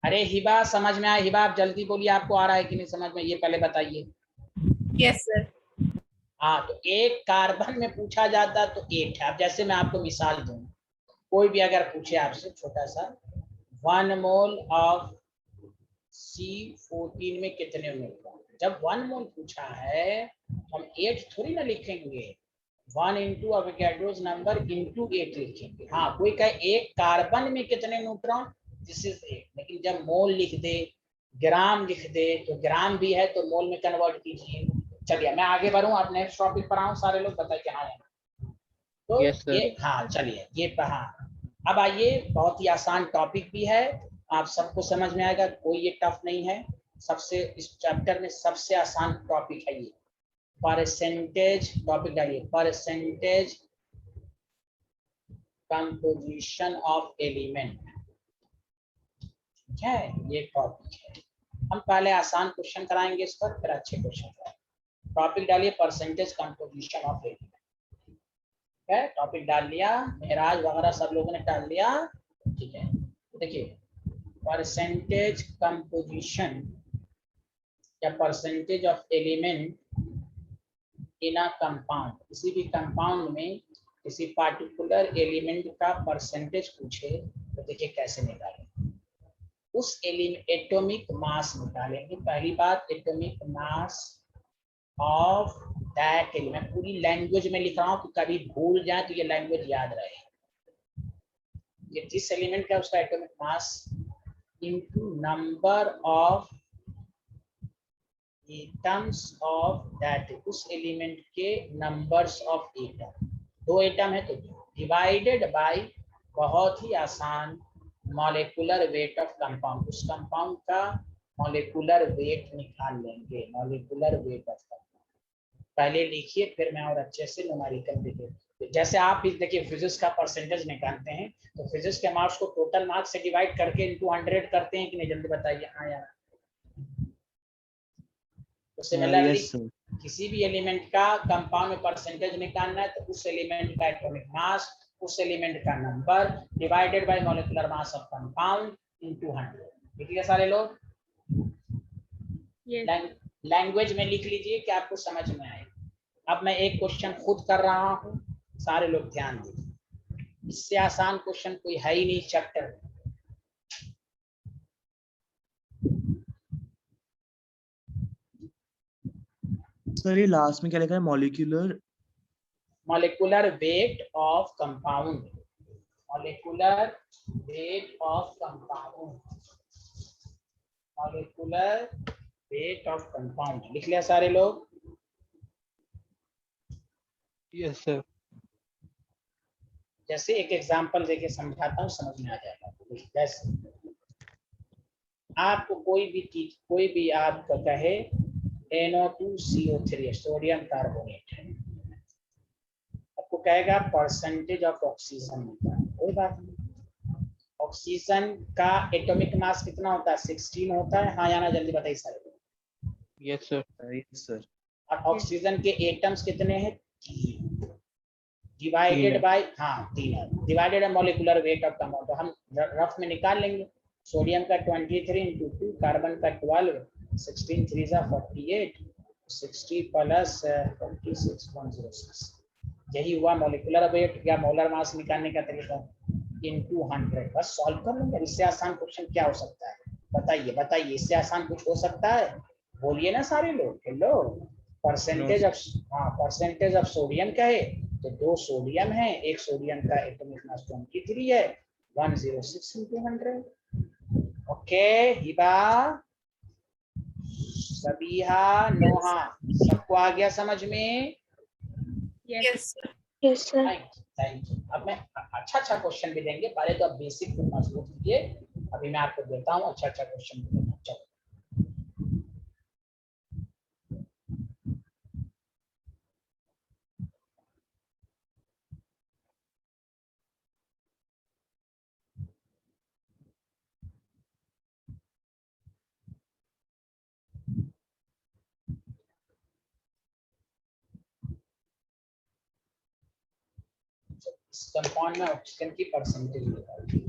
Speaker 2: अरे हिबा समझ में आया? हिबा आप जल्दी बोलिए, आपको आ रहा है कि नहीं समझ में, ये पहले बताइए।
Speaker 5: Yes sir.
Speaker 2: हाँ, तो एक कार्बन में पूछा जाता तो 8 है। अब जैसे मैं आपको मिसाल दूं, कोई भी अगर पूछे आपसे छोटा सा, 1 मोल ऑफ C14 में कितने न्यूट्रॉन, जब 1 मोल पूछा है हम 8 थोड़ी ना लिखेंगे, 1 into Avogadro's number into 8 लिखेंगे। हाँ, कोई कहे एक कार्बन में कितने न्यूट्रॉन, दिस इज 8, लेकिन जब मोल लिख दे, ग्राम लिख दे, तो ग्राम भी है तो मोल में कन्वर्ट कीजिए। चलिए मैं आगे बढ़ूं, आप नेक्स्ट टॉपिक पर आऊं, सारे लोग बताइए। हाँ तो
Speaker 4: Yes, sir.
Speaker 2: ये, हाँ चलिए ये हाँ, अब आइए, बहुत ही आसान टॉपिक भी है, आप सबको समझ में आएगा, कोई ये टफ नहीं है। सबसे इस चैप्टर में सबसे आसान टॉपिक है ये, परसेंटेज टॉपिक डालिए, परसेंटेज कंपोजिशन ऑफ एलिमेंट, ठीक है, ये टॉपिक है। हम पहले आसान क्वेश्चन कराएंगे इस पर, फिर अच्छे क्वेश्चन कराएंगे। टॉपिक डालिए परसेंटेज कंपोजिशन ऑफ एलिमेंट, ठीक है, टॉपिक डाल लिया, मेहराज वगैरह सब लोगों ने डाल लिया, ठीक है। तो देखिए परसेंटेज कंपोजिशन या percentage of element in a compound, किसी भी कंपाउंड में किसी पार्टिकुलर एलिमेंट का परसेंटेज पूछे तो देखिए कैसे निकालें। उस एटॉमिक मास निकालेंगे, पहली बात atomic mass of that element, पूरी लैंग्वेज में लिख रहा हूँ कि कभी भूल जाए तो ये लैंग्वेज याद रहे, ये जिस एलिमेंट का उसका atomic mass into number of atoms of that, उस एलिमेंट के नंबर्स ऑफ एटम, 2 एटम है तो 2, डिवाइडेड बाय बहुत ही आसान मॉलिक्यूलर वेट ऑफ कंपाउंड, उस कंपाउंड का मॉलिक्यूलर वेट निकाल लेंगे, मॉलिक्यूलर वेट ऑफ कंपाउंड। पहले लिखिए फिर मैं और अच्छे से न्यूमेरिकल देखिए, जैसे आप भी देखिए फिजिक्स का परसेंटेज निकालते हैं तो फिजिक्स के मार्क्स को टोटल मार्क्स से डिवाइड करके इनटू 100 करते हैं कि नहीं, जल्दी बताइए। हाँ यार, तो सिमिलरली किसी भी एलिमेंट का कंपाउंड में परसेंटेज निकालना है तो उस एलिमेंट का एटॉमिक मास, उस एलिमेंट का number divided by molecular mass of compound into 100, ठीक है सारे लोग? लैंग्वेज में लिख लीजिए कि आपको समझ में आए। अब मैं एक क्वेश्चन खुद कर रहा हूं, सारे लोग ध्यान दीजिए, इससे आसान क्वेश्चन कोई है ही नहीं चैप्टर में।
Speaker 1: सर ये लास्ट में क्या लिखा है, molecular
Speaker 2: weight of compound, molecular weight of compound, molecular weight of compound. लिख लिया सारे लोग?
Speaker 4: Yes sir.
Speaker 2: जैसे एक एग्जांपल देके समझाता हूँ, समझ में आ जाएगा। जैसे आपको कोई भी चीज, कोई भी आपको कहे NO2CO3 सोडियम कार्बोनेट है, आपको कहेगा परसेंटेज ऑफ ऑक्सीजन होता है, कोई बात नहीं। ऑक्सीजन का एटॉमिक मास कितना होता है? 16 होता है। हाँ या ना, जल्दी बताइए सारे।
Speaker 4: Yes sir.
Speaker 1: Yes sir.
Speaker 2: और ऑक्सीजन के एटम्स कितने हैं? डिवाइडेड बाय, हाँ 3 है, divided by molecular weight of compound. तो हम रफ में निकाल लेंगे। सोडियम का 23 × 2, कार्बन का 12, 16 3 जा 48, 60 प्लस 46 106। यही हुआ मॉलिक्यूलर वेट या मोलर मास निकालने का तरीका, इनटू 100। बस सॉल्व कर लेंगे। इससे आसान क्वेश्चन क्या हो सकता है? बताइए बताइए, इससे आसान कुछ हो सकता है? बोलिए ना सारे लोग। हेलो, परसेंटेज ऑफ, हाँ परसेंटेज ऑफ सोडियम क्या है? तो 2 सोडियम है, एक सोडियम का एटॉमिक मास 23 है, 106 × 100। ओके हिबा, सबीहा, नोहा, सबको आ गया समझ में?
Speaker 5: Yes, sir.
Speaker 3: Yes, sir.
Speaker 2: Thank you. अब मैं अच्छा क्वेश्चन भी देंगे, पहले तो अब बेसिक को मजबूत कीजिए। अभी मैं आपको देता हूँ अच्छा क्वेश्चन भी देना। चलो इस कंपाउंड में ऑक्सीजन की परसेंटेज निकालिए।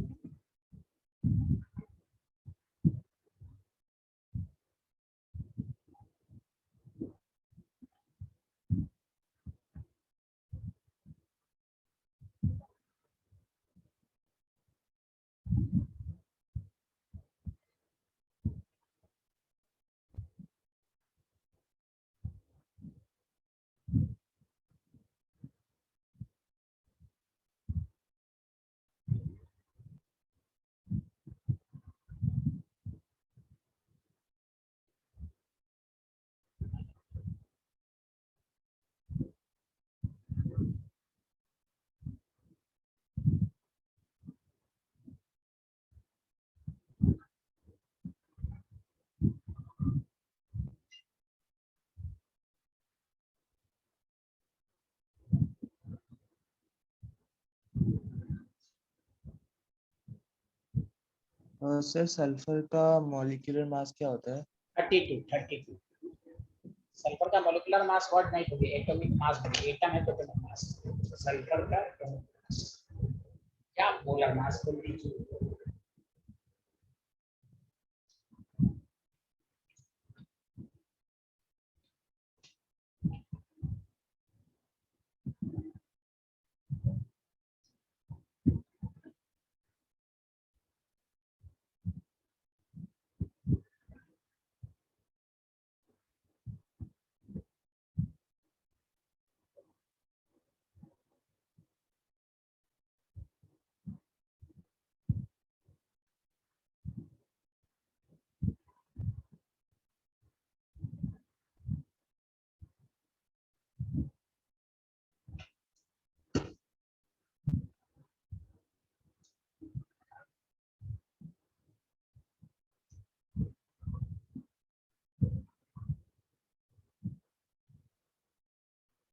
Speaker 1: सर सल्फर का मॉलिक्यूलर मास क्या होता है?
Speaker 2: 32। सल्फर का मॉलिक्यूलर मास वर्ड नहीं बोलिए, एटॉमिक मास बोलिए। एटम है तो एटॉमिक मास। सल्फर का एटॉमिक मास क्या मोलर मास बोल दीजिए।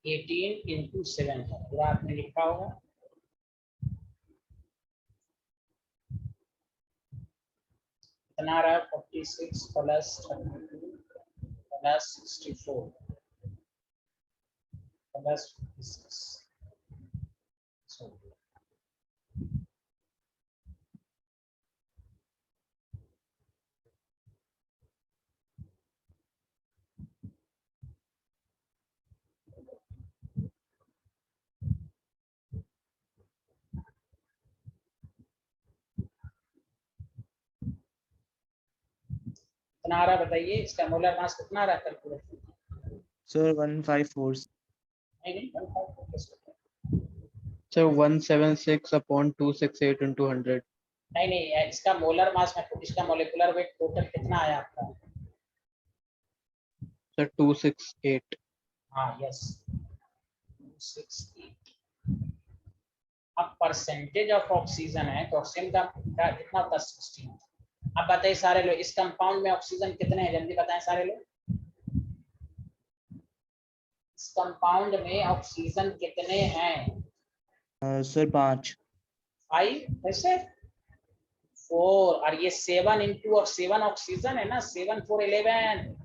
Speaker 2: एटीन इंटू 7 है, पूरा आपने लिखा होगा। कितना रहा? 46 प्लस 32 प्लस 64 प्लस 56। कितना आ रहा बताइए? इसका मोलर मास कितना आ रहा है? कैलकुलेट।
Speaker 1: सर 154।
Speaker 2: नहीं 154
Speaker 4: सर 176 अपॉन 268 into 100.
Speaker 2: नहीं नहीं, इसका मोलर मास में इसका मोलिकुलर वेट टोटल कितना आया आपका?
Speaker 4: सर 268.
Speaker 2: हाँ यस 268। अब परसेंटेज ऑफ ऑक्सीजन है तो ऑक्सीजन का कितना होता है? 16। अब बताइए सारे लोग, इस कंपाउंड में ऑक्सीजन कितने हैं? जल्दी बताएं सारे लोग, इस कंपाउंड में ऑक्सीजन कितने हैं?
Speaker 1: सर 5।
Speaker 2: 5 ऐसे 4, और ये 7 इंटू और 7 ऑक्सीजन है ना, 7 4 11।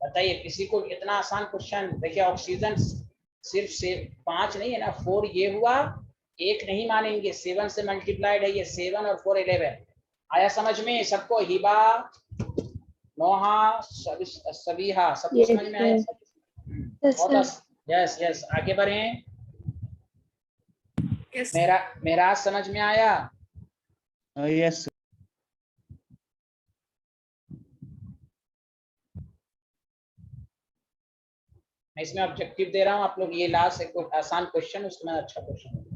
Speaker 2: बताइए किसी को इतना आसान क्वेश्चन। देखिए ऑक्सीजन सिर्फ से 5 नहीं है ना, 4 ये हुआ, एक नहीं मानेंगे, 7 से मल्टीप्लाइड है ये, 7 और 4 11। आया समझ में सबको? हिबा, नोहा, सबिहा, सबको समझ में आया? बहुत यस यस, आगे बढ़ें।
Speaker 5: Yes.
Speaker 2: मेरा समझ में आया?
Speaker 1: यस
Speaker 2: मैं इसमें ऑब्जेक्टिव दे रहा हूँ, आप लोग ये लास्ट एक आसान क्वेश्चन, उसमें अच्छा क्वेश्चन।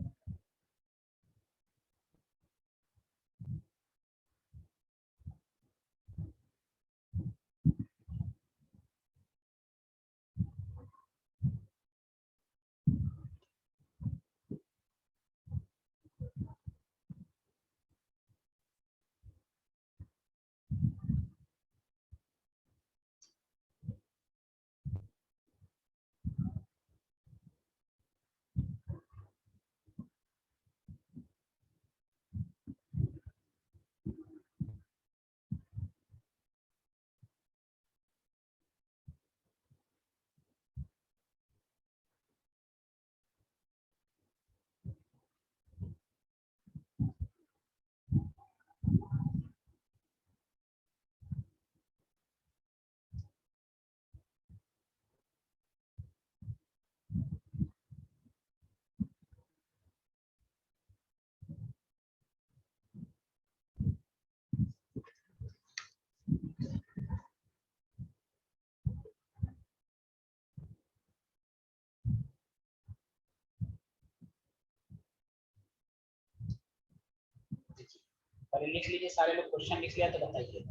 Speaker 2: पहले लिख लीजिए सारे लोग, क्वेश्चन लिख लिया तो बताइए।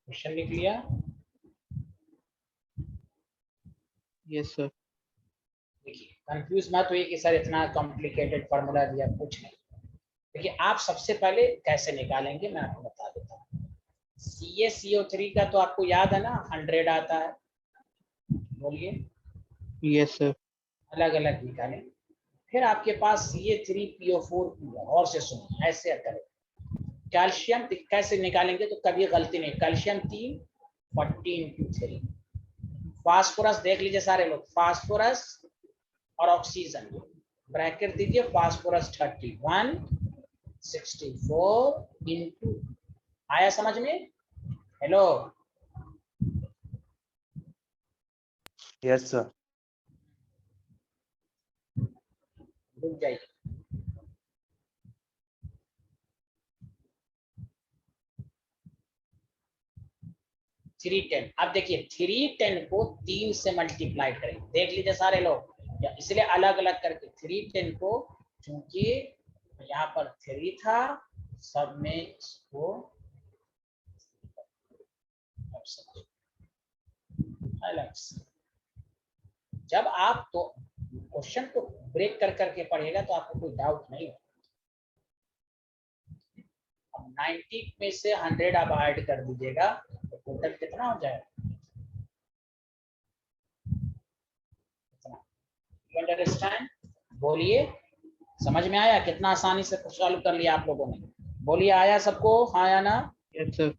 Speaker 2: क्वेश्चन लिख लिया?
Speaker 4: Yes sir.
Speaker 2: देखिए कंफ्यूज मत हुई कि सर इतना कॉम्प्लिकेटेड फार्मूला दिया, कुछ नहीं। देखिए आप सबसे पहले कैसे निकालेंगे मैं आपको बता देता हूँ। CaCO3 का तो आपको याद है ना, 100 आता है, बोलिए।
Speaker 4: Yes sir.
Speaker 2: अलग अलग निकालें। फिर आपके पास CA3PO4 और से सुनिए, ऐसे करें। कैल्शियम कैसे निकालेंगे तो कभी गलती नहीं, कैल्शियम 3 40 × 3। फास्फोरस देख लीजिए सारे लोग, फास्फोरस और ऑक्सीजन ब्रैकेट दीजिए, फास्फोरस 31 64 इंटू, आया समझ में? Hello
Speaker 1: yes sir.
Speaker 2: रुक जाइए। थ्री 10, अब देखिए 310 को 3 से मल्टीप्लाई करेंगे, देख लीजिए सारे लोग, इसलिए अलग अलग करके 310 को, क्योंकि यहाँ पर 3 था, सब में इसको अलग से। जब आप तो क्वेश्चन को ब्रेक कर करके पढ़ेगा तो आपको कोई डाउट नहीं होगा। अब 90 में से 100 आप ऐड कर दीजिएगा तो टोटल कितना हो जाएगा? You understand? बोलिए, समझ में आया? कितना आसानी से सॉल्व कर लिया आप लोगों ने, बोलिए आया सबको? हाँ या ना?
Speaker 4: Yes sir.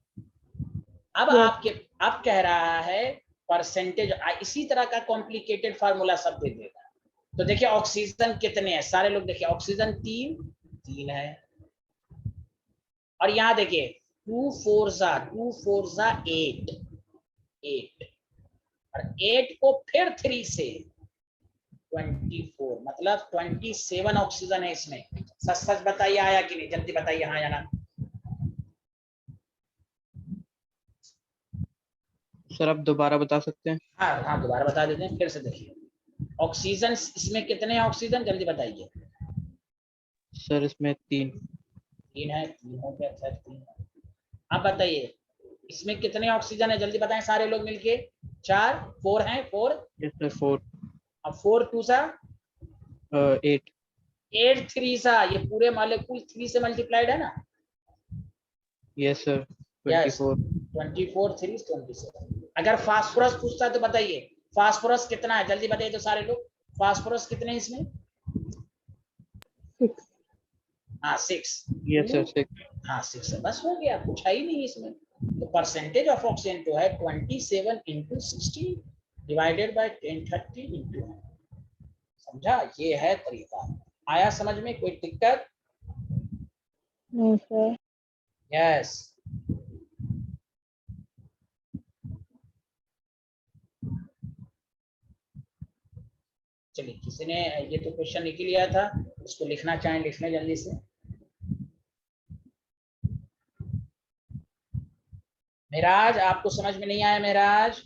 Speaker 2: अब आपके अब कह रहा है परसेंटेज, इसी तरह का कॉम्प्लिकेटेड फार्मूला सब दे देगा। तो देखिए ऑक्सीजन कितने हैं सारे लोग, देखिए ऑक्सीजन 3 है, और यहाँ देखिए 2 4 ज़ा 8 और 8 को फिर 3 से 24, मतलब 27 ऑक्सीजन है इसमें। सच सच बताइए आया कि नहीं, जल्दी बताइए हाँ या ना।
Speaker 4: सर आप दोबारा बता सकते हैं?
Speaker 2: हाँ हाँ, दोबारा बता देते हैं, फिर से देखिए। ऑक्सीजन इसमें कितने हैं ऑक्सीजन, जल्दी बताइए।
Speaker 4: सर इसमें 3।
Speaker 2: 3 है, 3 हो गया, अच्छा 3 है। आप बताइए इसमें कितने ऑक्सीजन है, जल्दी बताएं सारे लोग मिलके। 4, 4 है, 4।
Speaker 4: Yes sir 4।
Speaker 2: अब 4 2 सा
Speaker 4: 8।
Speaker 2: 8 3 सा, ये पूरे मॉलिक्यूल 3 से मल्टीप्लाइड है ना।
Speaker 4: Yes sir
Speaker 2: yes,
Speaker 4: 24।
Speaker 2: 24 3 27। अगर फास्फोरस पूछता तो बताइए फास्फोरस कितना है, जल्दी बताइए तो सारे लोग। फास्फोरस कितने हैं इसमें?
Speaker 3: 6.
Speaker 2: हाँ 6।
Speaker 4: Yes sir 6।
Speaker 2: हाँ 6 है, बस हो गया, कुछ है ही नहीं इसमें। तो परसेंटेज ऑफ ऑक्सीजन तो है 27 इंटू 60 डिवाइडेड बाय 1030 इंटू। समझा, ये है तरीका। आया समझ में, कोई दिक्कत?
Speaker 3: No, sir.
Speaker 2: यस। चलिए, किसी ने ये तो क्वेश्चन लिख लिया था, उसको लिखना चाहें लिख लें जल्दी से। मेराज, आपको समझ में नहीं आया मेराज?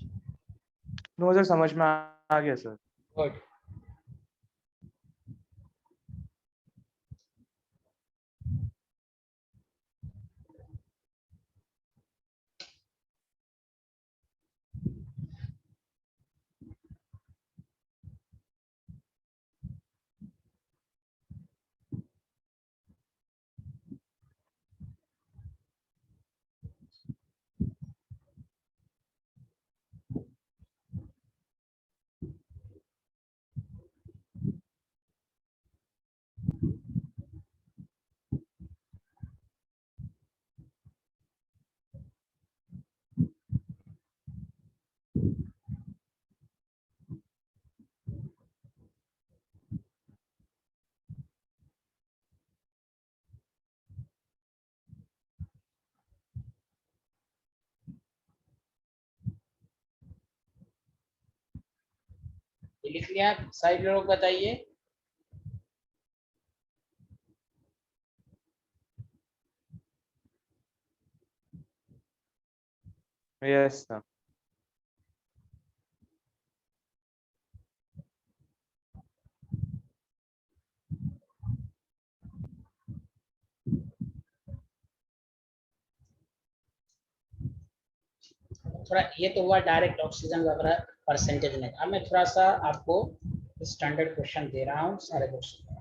Speaker 1: नो सर, समझ में आ गया सर।
Speaker 2: गुड। ये लिख लिया, साइड लोग बताइए।
Speaker 1: Yes sir.
Speaker 2: थोड़ा ये तो हुआ डायरेक्ट ऑक्सीजन वगैरह परसेंटेज में। अब मैं थोड़ा सा आपको स्टैंडर्ड क्वेश्चन दे रहा हूँ, सारे क्वेश्चन।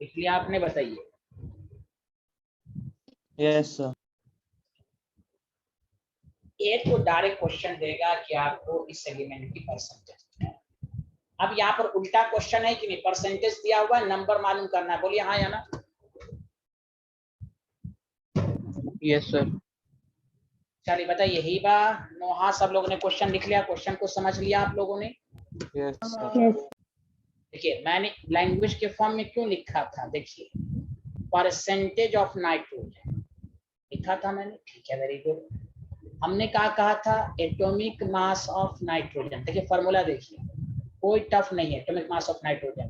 Speaker 2: लिख लिया आपने, बताइए।
Speaker 1: Yes sir.
Speaker 2: एक तो डायरेक्ट क्वेश्चन देगा कि आपको इस एलिमेंट की परसेंटेज। अब यहाँ पर उल्टा क्वेश्चन है कि नहीं, परसेंटेज दिया हुआ है, नंबर मालूम करना है, बोलिए हाँ या ना।
Speaker 4: Yes sir.
Speaker 2: चलिए बताइए, हिबा नोहा सब लोगों ने क्वेश्चन लिख लिया, क्वेश्चन को समझ लिया आप लोगों ने।
Speaker 1: यस
Speaker 3: यस
Speaker 2: देखिए मैंने लैंग्वेज के फॉर्म में क्यों लिखा था, देखिए परसेंटेज ऑफ नाइट्रोजन लिखा था मैंने, ठीक है वेरी गुड। हमने कहा था एटॉमिक मास ऑफ नाइट्रोजन, देखिए फॉर्मूला देखिए कोई टफ नहीं है, एटॉमिक मास ऑफ नाइट्रोजन,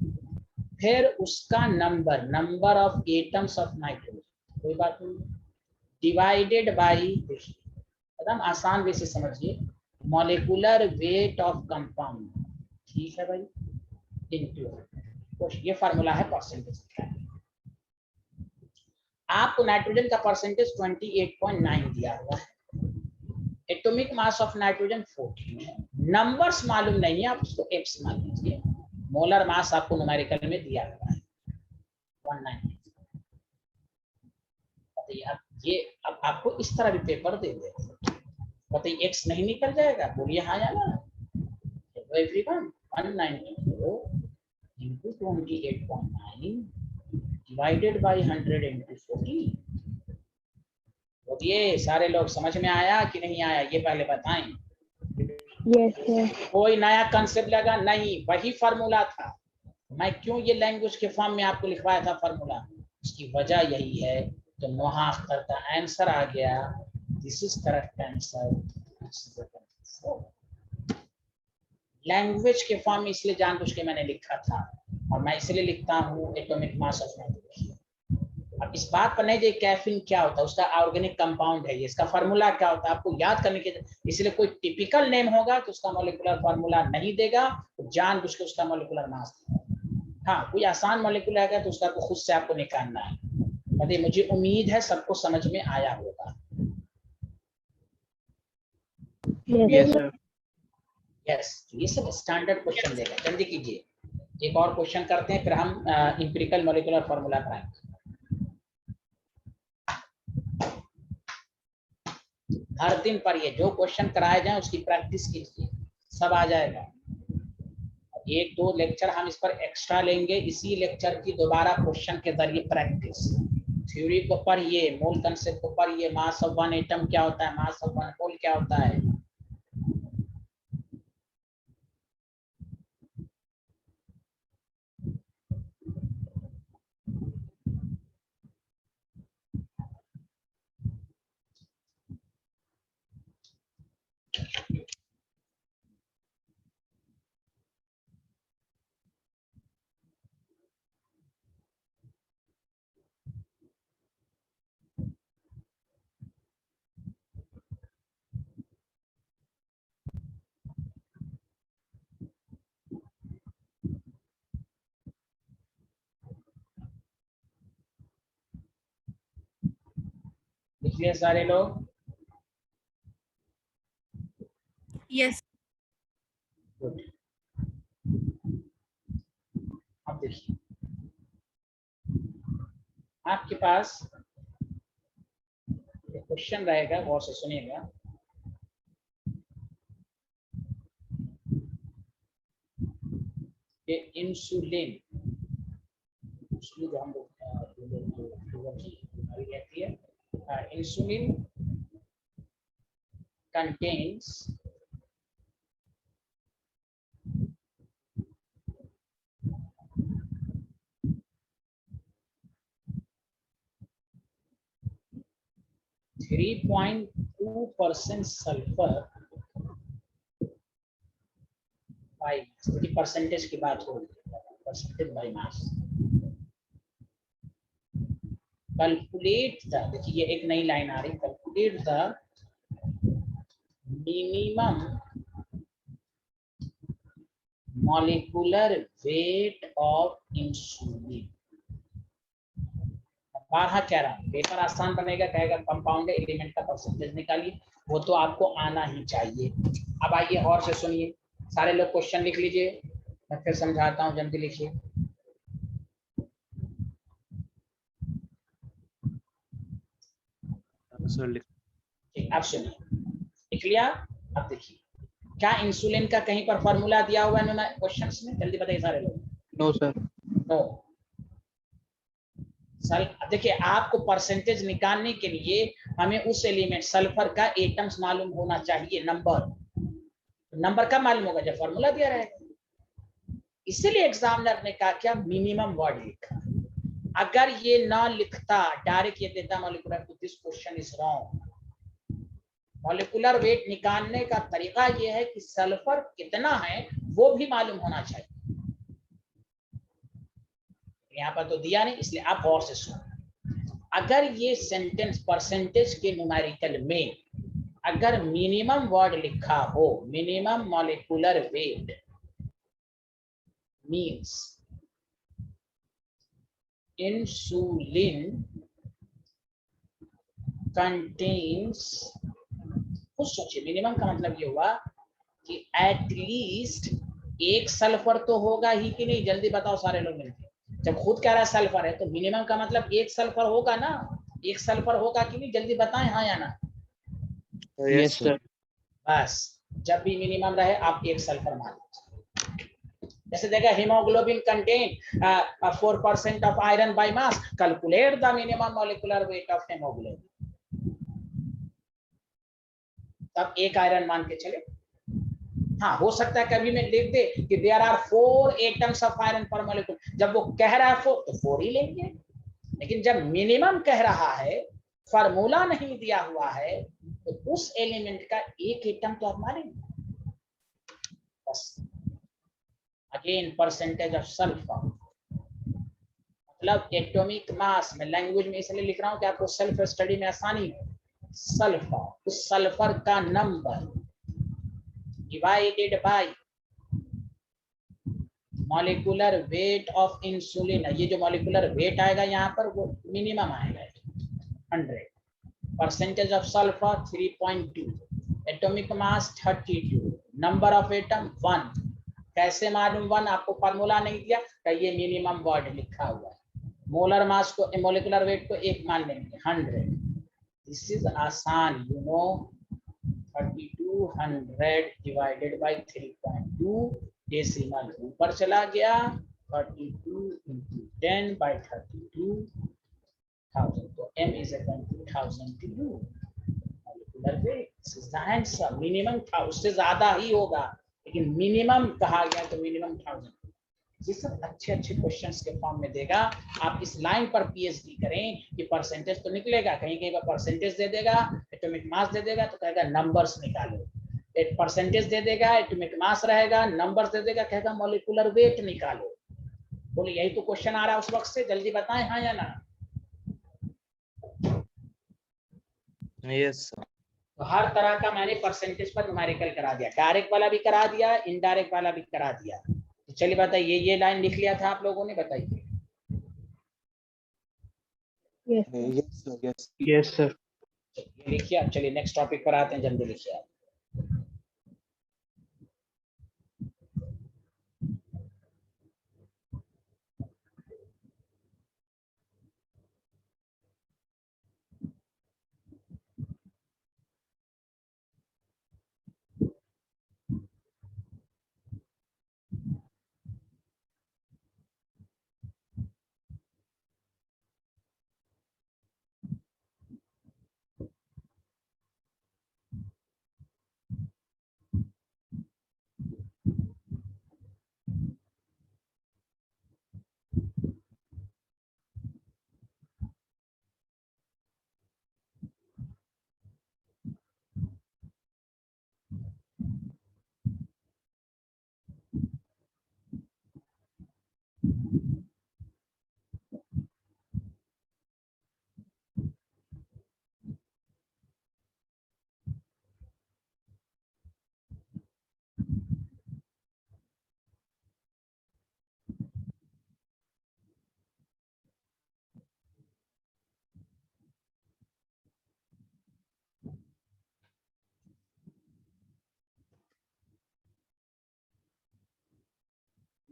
Speaker 2: फिर उसका number of atoms of nitrogen, कोई बात नहीं, डिवाइडेड बाय, देखिए एकदम आसान वे से समझिए, मॉलिक्यूलर वेट ऑफ कंपाउंड, ठीक है भाई, इनटू ये फार्मूला है परसेंटेज का। आपको नाइट्रोजन का परसेंटेज 28.9 दिया हुआ है, एटॉमिक मास ऑफ नाइट्रोजन 14 है, नंबर्स मालूम नहीं है, आप उसको एक्स मान लीजिए, मोलर मास आपको न्यूमेरिकल में दिया हुआ है 190। बताइए अब ये, अब आपको इस तरह भी पेपर दे दे, बताइए एक्स नहीं निकल जाएगा, बोलिए हाँ या ना। Everyone 190 into 28.9 divided by 100 into 40, बोलिए सारे लोग समझ में आया कि नहीं आया, ये पहले बताएं।
Speaker 3: Yes sir.
Speaker 2: कोई नया कंसेप्ट लगा नहीं, वही फार्मूला था। मैं क्यों ये लैंग्वेज के फॉर्म में आपको लिखवाया था फार्मूला, इसकी वजह यही है, तो नोहा अख्तर का आंसर आ गया, this is correct answer. Language के फॉर्म में इसलिए जानबूझ के मैंने लिखा था, और मैं इसलिए लिखता हूँ एटॉमिक मास ऑफ नाइट्रोजन। अब इस बात पर नहीं, कैफीन क्या होता है, उसका ऑर्गेनिक कंपाउंड है, इसका फार्मूला क्या होता है आपको याद करने के, इसलिए कोई टिपिकल नेम होगा तो उसका मॉलिक्यूलर फार्मूला नहीं देगा, तो जानबूझ के उसका मॉलिक्यूलर मास देगा। हाँ कोई आसान मॉलिक्यूल आएगा तो उसका खुद से आपको निकालना है। मुझे उम्मीद है सबको समझ में आया होगा।
Speaker 4: Yes sir.
Speaker 2: यस, ये सब स्टैंडर्ड क्वेश्चन देगा, जल्दी कीजिए, एक और क्वेश्चन करते हैं, फिर हम इंपेरिकल मॉलिक्यूलर फार्मूला कराएंगे। हर दिन पढ़िए, जो क्वेश्चन कराए जाए उसकी प्रैक्टिस कीजिए, सब आ जाएगा। एक दो लेक्चर हम इस पर एक्स्ट्रा लेंगे, इसी लेक्चर की दोबारा क्वेश्चन के जरिए प्रैक्टिस, थ्योरी को पढ़िए, मोल कंसेप्ट को पढ़िए, मास ऑफ वन एटम क्या होता है, मास ऑफ वन मोल क्या होता है। लिखिए सारे लोग।
Speaker 5: Yes.
Speaker 2: गुड। अब देखिए आपके पास एक क्वेश्चन रहेगा, गौर से सुनिएगा। कि इंसुलिन जो हम लोग बीमारी रहती है, insulin contains 3.2% sulphur by mass, देखिए परसेंटेज की बात हो रही है, percentage by mass. Calculate the, देखिए ये एक नई लाइन आ रही, calculate the minimum molecular weight of insulin. बारह कह रहा हूँ, पेपर आसान बनेगा, कहेगा कंपाउंड एलिमेंट का परसेंटेज निकालिए, वो तो आपको आना ही चाहिए। अब आइए और से सुनिए, सारे लोग क्वेश्चन लिख लीजिए, मैं फिर समझाता हूँ, जल्दी लिखिए।
Speaker 1: सर लिख।
Speaker 2: अब सुनिए, लिख लिया। अब देखिए क्या इंसुलिन का कहीं पर फॉर्मूला दिया हुआ है क्वेश्चंस में? जल्दी बताइए सारे लोग।
Speaker 4: No sir.
Speaker 2: नो। देखिए, आपको परसेंटेज निकालने के लिए हमें उस एलिमेंट सल्फर का एटम्स मालूम होना चाहिए, नंबर का मालूम होगा जब फॉर्मूला दिया रहेगा। इसीलिए एग्जामिनर ने कहा क्या मिनिमम वर्ड लिखा। अगर ये ना लिखता, डायरेक्ट ये देता मॉलिक्यूलर, तो this question is wrong. Molecular weight निकालने का तरीका ये है कि सल्फर कितना है वो भी मालूम होना चाहिए। यहाँ पर तो दिया नहीं, इसलिए आप गौर से सुनो। अगर ये सेंटेंस परसेंटेज के न्यूमेरिकल में अगर मिनिमम वर्ड लिखा हो, minimum molecular weight means insulin contains, खुद सोचिए, मिनिमम का मतलब ये हुआ कि एटलीस्ट एक सल्फर तो होगा ही कि नहीं? जल्दी बताओ सारे लोग मिलकर। जब खुद कह रहा है सल्फर है तो मिनिमम का मतलब एक सल्फर होगा ना? एक सल्फर होगा कि नहीं? जल्दी बताएं हाँ या ना।
Speaker 4: Yes sir.
Speaker 2: बस, जब भी मिनिमम रहे आप एक सल्फर मान लीजिए। जैसे देखा haemoglobin contain 4% of iron by mass, calculate the minimum molecular weight of haemoglobin, तब एक आयरन मान के चले। हाँ, हो सकता है कभी में लिख दे कि there are 4 atoms of iron per molecule, जब वो कह रहा है 4 तो 4 ही लेंगे। लेकिन जब मिनिमम कह रहा है, फार्मूला नहीं दिया हुआ है, तो उस एलिमेंट का एक एटम तो आप मारेंगे बस। अगेन परसेंटेज ऑफ सल्फर, मतलब एटॉमिक मास में, लैंग्वेज में इसलिए लिख रहा हूं कि आपको सेल्फ स्टडी में आसानी हो। सल्फर, उस सल्फर का number divided by molecular weight of insulin. ये जो मॉलिक्यूलर वेट आएगा यहाँ पर वो मिनिमम आएगा 100। Percentage of sulphur 3.2, atomic mass 32, number of atom 1। कैसे मालूम 1? आपको फार्मूला नहीं दिया, तो ये मिनिमम वर्ड लिखा हुआ है। मोलर मास को, मोलिकुलर वेट को 1 मान लेंगे 100। दिस इज आसान, you know. 3200 divided by 3.2, decimal ऊपर चला गया, 32 into 10 by 32,000, तो m is equal to 1000 to u molecular weight. This is the answer. Minimum था, उससे ज्यादा ही होगा, लेकिन मिनिमम कहा गया तो मिनिमम 1000। ये सब अच्छे अच्छे क्वेश्चंस के फॉर्म में देगा। आप इस लाइन पर पीएचडी करें कि परसेंटेज तो निकलेगा, कहीं कहीं पर परसेंटेज दे देगा, एटॉमिक मास दे देगा तो कहेगा नंबर्स निकालो। एक परसेंटेज दे देगा, एटॉमिक मास रहेगा, नंबर्स दे देगा, कहेगा मॉलिक्यूलर वेट निकालो। बोले यही तो क्वेश्चन आ रहा है उस वक्त से, जल्दी बताएं हाँ या ना।
Speaker 1: यस।
Speaker 2: तो हर तरह का मैंने परसेंटेज पर न्यूमेरिकल करा दिया, डायरेक्ट वाला भी करा दिया, इनडायरेक्ट वाला भी करा दिया। तो चलिए बताइए, ये लाइन लिख लिया था आप लोगों ने? बताइए।
Speaker 3: Yes, sir.
Speaker 1: Yes.
Speaker 4: Yes sir.
Speaker 2: ये लिखिए आप। चलिए नेक्स्ट टॉपिक पर आते हैं, जल्दी लिखिए आप।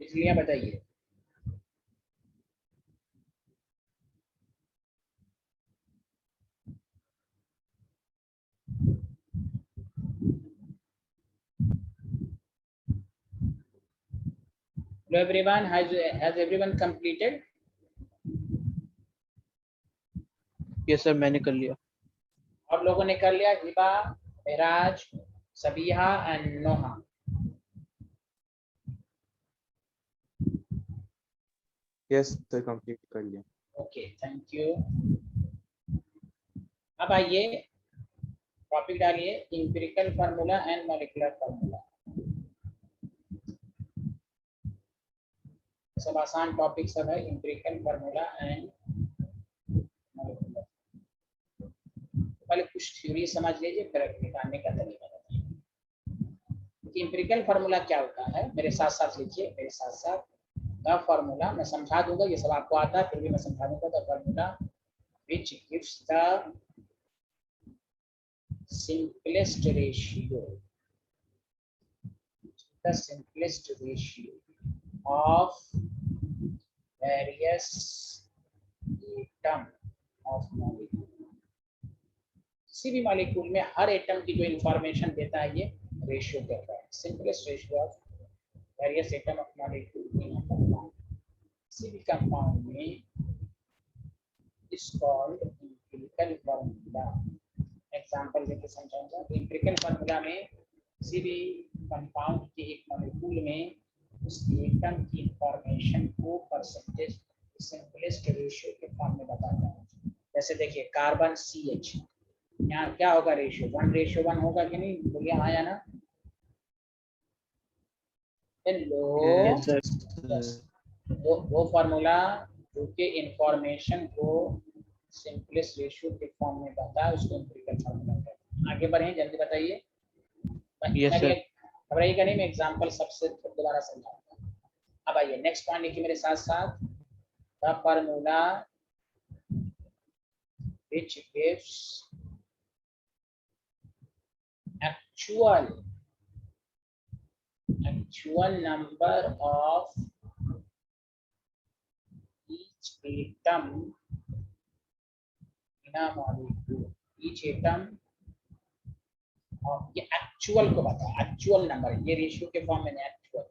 Speaker 2: लिख लिया? बताइए। everyone has everyone completed?
Speaker 4: Yes sir मैंने कर लिया।
Speaker 2: और लोगों ने कर लिया? Hiba, Meraj, Sabiha and Noha.
Speaker 1: Yes sir complete कर लिया।
Speaker 2: Okay thank you. अब आइए टॉपिक डालिए empirical formula and molecular formula. सब आसान टॉपिक सब है, इंपिरिकल फार्मूला एंड मॉलिक्यूलर। पहले कुछ थ्योरी समझ लीजिए फिर निकालने का तरीका बताइए। इंपिरिकल फार्मूला क्या होता है, मेरे साथ साथ लिखिए, मेरे साथ साथ। द फार्मूला, मैं समझा दूंगा, ये सब आपको आता है फिर भी मैं समझा दूंगा। The formula which gives the simplest ratio, the simplest ratio of various atom of molecule। किसी भी मॉलिक्यूल में हर एटम की जो इंफॉर्मेशन देता है ये रेशियो कहता है। Simplest ratio of various atom of molecule in a compound. किसी भी कंपाउंड में is called empirical formula. Example देके समझाऊंगा। इंपिरिकल फार्मूला में किसी भी कंपाउंड के एक मॉलिक्यूल में उस एटम की इंफॉर्मेशन को परसेंटेज सिंपलेस्ट रेशियो के फॉर्म में बताता है। जैसे देखिए कार्बन CH, यहाँ क्या होगा रेशियो? 1:1 होगा कि नहीं? बोलिए हाँ या ना। Hello
Speaker 4: yes sir.
Speaker 2: वो फार्मूला जो के इंफॉर्मेशन को सिंपलेस्ट रेशियो के फॉर्म में बताया उसको इंपिरिकल फार्मूला कहते हैं। आगे बढ़े, जल्दी बताइए।
Speaker 4: Yes sir.
Speaker 2: घबराइएगा नहीं, मैं एग्जांपल सबसे दोबारा समझाऊंगा। अब आइए नेक्स्ट पॉइंट लिखिए मेरे साथ साथ। The formula which gives actual number of each atom in a molecule। each atom और ये एक्चुअल को बताया, एक्चुअल नंबर, ये रेशियो के फॉर्म में actual.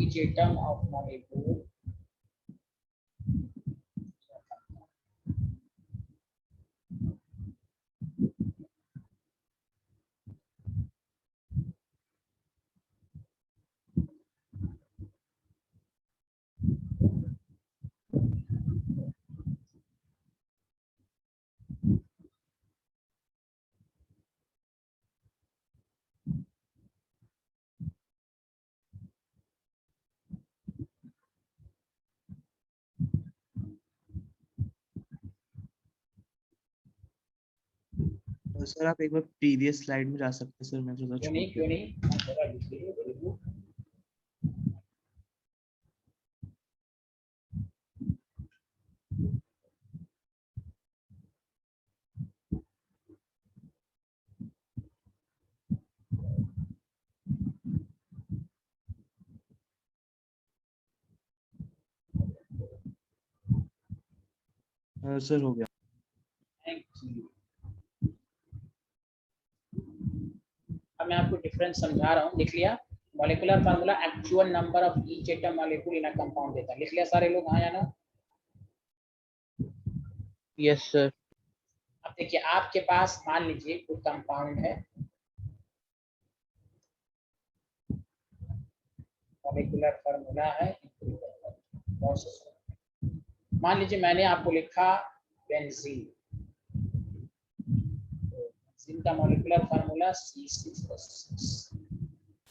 Speaker 2: each atom of molecule
Speaker 1: sir आप एक बार प्रीवियस स्लाइड में जा सकते हैं सर, मैं थोड़ा
Speaker 2: क्यों नहीं, क्यों नहीं, जरा लिख लीजिए, वेरी गुड।
Speaker 1: सर हो गया।
Speaker 2: Thank you. अब मैं आपको डिफरेंस समझा रहा हूँ, लिख लिया? Molecular formula actual number of each atom molecule in a compound देता है। लिख लिया सारे लोग हाँ या ना?
Speaker 4: Yes sir.
Speaker 2: अब देखिए आपके पास मान लीजिए कोई कंपाउंड है, मॉलिक्यूलर फार्मूला है, मान लीजिए मैंने आपको लिखा बेंजीन। बेंजीन का मॉलिक्यूलर फार्मूला C6H6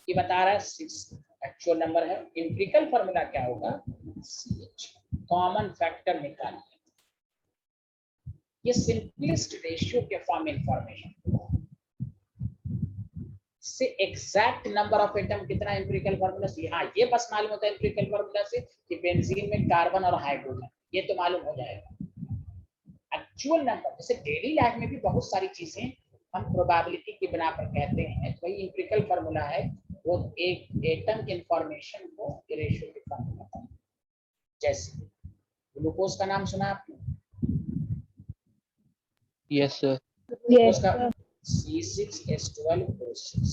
Speaker 2: ये बता रहा है 6 एक्चुअल नंबर है। इंपिरिकल फार्मूला क्या होगा? CH। कॉमन फैक्टर निकालिए। ये सिंपलेस्ट रेशियो के फॉर्म में इंफॉर्मेशन से एग्जैक्ट नंबर ऑफ एटम कितना इंपिरिकल फार्मूला से। हाँ ये बस मालूम होता है इंपिरिकल फार्मूला से कि बेंजीन में कार्बन और हाइड्रोजन, ये तो मालूम हो जाएगा। एक्चुअल नंबर जैसे डेली लाइफ में भी बहुत सारी चीजें हम प्रोबेबिलिटी की बिना पर कहते हैं, तो वही इंपिरिकल फार्मूला है, वो एक एटम के इंफॉर्मेशन को रेशियो के फॉर्म में बताता है। जैसे ग्लूकोज का नाम सुना आपने?
Speaker 4: Yes sir.
Speaker 2: उसका C6H12O6।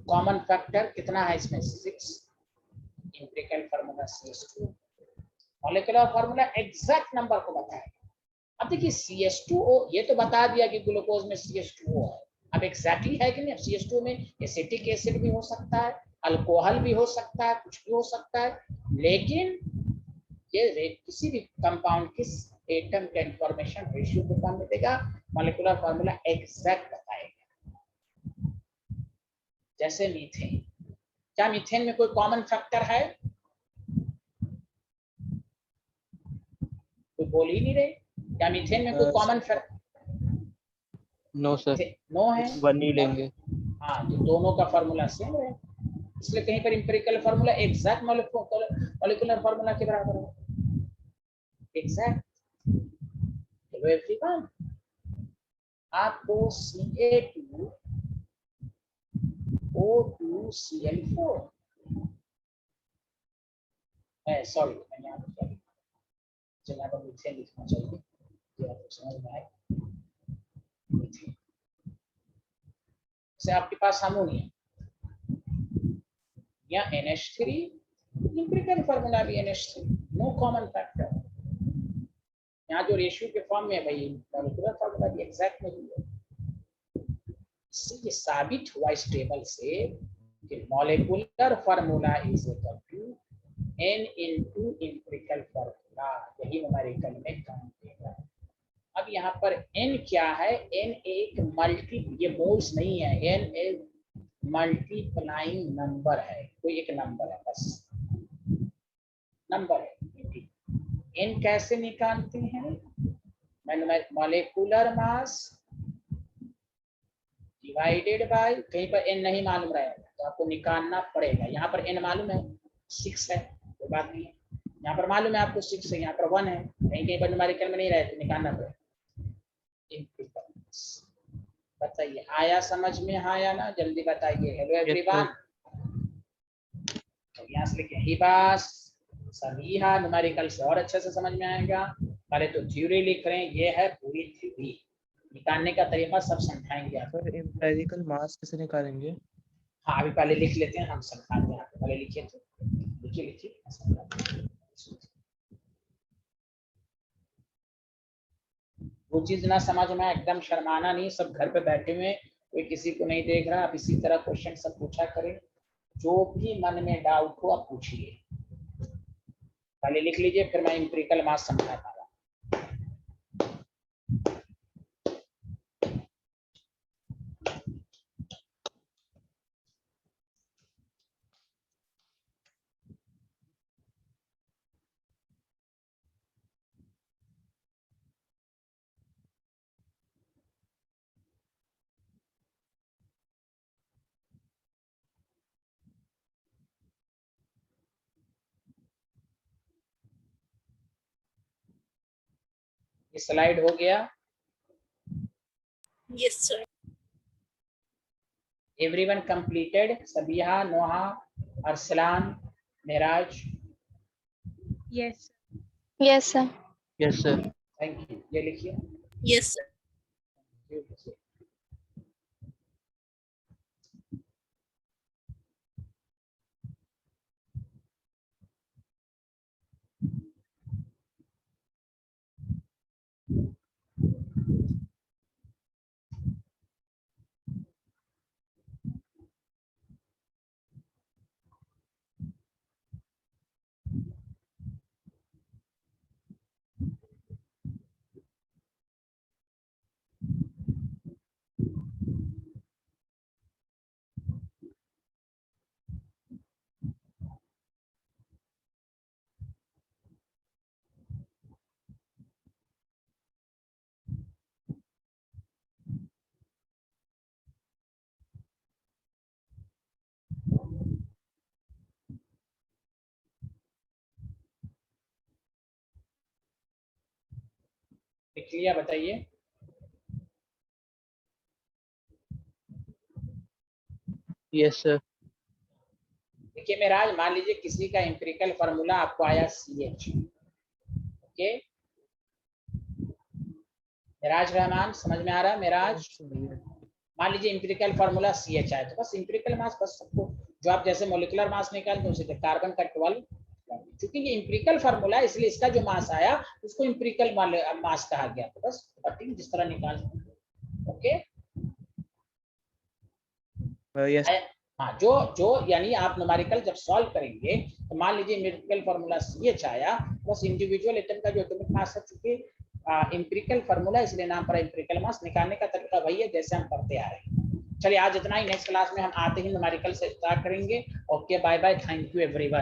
Speaker 2: कॉमन फैक्टर कितना है इसमें? 6। Empirical formula CH2, molecular formula exact number को बताएगा। अब देखिए CH2O ये तो बता दिया कि ग्लूकोज में CH2O है, अब एग्जैक्टली है कि नहीं। अब CH2 में एसिटिक एसिड भी हो सकता है, अल्कोहल भी हो सकता है, कुछ भी हो सकता है, लेकिन ये किसी भी कंपाउंड किस एटम का इंफॉर्मेशन रेशियो के फॉर्म में देगा, मॉलिक्यूलर फार्मूला एग्जैक्ट बताएगा। जैसे मीथेन, क्या मीथेन में कोई कॉमन फैक्टर है? कोई बोल ही नहीं रहे, क्या मीथेन में कोई common factor?
Speaker 4: No sir,
Speaker 2: no है,
Speaker 4: वन ही लेंगे।
Speaker 2: हाँ, तो दोनों का फार्मूला सेम है, इसलिए कहीं पर empirical formula exact molecular formula के बराबर है, एग्जैक्ट। चलो एवरीवन, आपको Ca2O2Cl4 सॉरी मैंने यहाँ पर चलिए यहाँ पर मीथेन लिखना चाहिए, ये आपको समझ में आए। मीथेन से आपके पास अमोनिया या NH3, इंपेरिकल फार्मूला भी NH3, नो कॉमन फैक्टर। यहाँ जो रेशियो के फॉर्म में है भाई, मॉलिक्यूलर फार्मूला भी एग्जैक्ट नहीं है। इससे ये साबित हुआ इस टेबल से कि molecular formula is equal to N into empirical formula, यही न्यूमेरिकल में काम देगा। अब यहाँ पर N क्या है? N एक मल्टी, ये मोल्स नहीं है, N एक मल्टीप्लाइंग नंबर है, कोई एक नंबर है, बस नंबर है। N कैसे निकालते हैं? मॉलिक्यूलर मास डिवाइडेड बाय, कहीं पर N नहीं मालूम रहेगा तो आपको निकालना पड़ेगा। यहाँ पर N मालूम है 6 है, कोई बात नहीं है, यहाँ पर मालूम है आपको 6 है, यहाँ पर 1 है, कहीं कहीं पर न्यूमेरिकल में नहीं रहे तो निकालना पड़ेगा। बताइए आया समझ में? हाँ या ना, जल्दी बताइए। हेलो एवरीवन, यहाँ से लिखे हिबास सभी, हाँ न्यूमेरिकल से और अच्छे से समझ में आएगा। पहले तो थ्योरी लिख रहे हैं, ये है पूरी थ्योरी, निकालने का तरीका सब समझाएंगे आपको।
Speaker 1: सर एम्पिरिकल मास कैसे निकालेंगे?
Speaker 2: हाँ अभी पहले लिख लेते हैं, हम समझाते हैं आपको। पहले लिखिए, तो लिखिए लिखिए, वो चीज ना समझ में एकदम शर्माना नहीं, सब घर पे बैठे हुए, कोई किसी को नहीं देख रहा। आप इसी तरह क्वेश्चन सब पूछा करें, जो भी मन में डाउट हो आप पूछिए। पहले लिख लीजिए, फिर मैं एम्पिरिकल मास समझाता हूँ। ये स्लाइड हो गया?
Speaker 5: Yes, sir.
Speaker 2: Everyone completed? Sabiha, Noha, Arsalan, Meraj?
Speaker 5: Yes.
Speaker 6: Yes, sir.
Speaker 4: Yes sir.
Speaker 2: Thank you. ये लिखिए।
Speaker 5: Yes, sir.
Speaker 2: लिख लिया? बताइए।
Speaker 4: Yes sir.
Speaker 2: देखिए मेराज, मान लीजिए किसी का एम्पिरिकल फार्मूला आपको आया CH, ओके? मेराज रहमान, समझ में आ रहा है मेराज? मान लीजिए एम्पिरिकल फार्मूला CH आया, तो बस एम्पिरिकल मास बस सबको जो आप जैसे मोलिकुलर मास निकालते हैं उसे कार्बन का 12, क्योंकि ये इंपिरिकल फार्मूला है इसलिए इसका जो मास आया उसको इंपिरिकल मास कहा गया। तो बस कटिंग जिस तरह निकालते हैं। ओके
Speaker 1: यस
Speaker 2: हाँ, जो यानी आप न्यूमेरिकल जब सॉल्व करेंगे तो मान लीजिए इंपिरिकल फार्मूला CH आया, बस इंडिविजुअल एटम का जो एटॉमिक मास है, चूंकि इंपिरिकल फार्मूला इसलिए नाम पर इंपिरिकल मास, निकालने का तरीका वही है जैसे हम करते आ रहे हैं। चलिए आज इतना ही, नेक्स्ट क्लास में हम आते ही न्यूमेरिकल से स्टार्ट करेंगे। Okay bye bye, thank you everyone.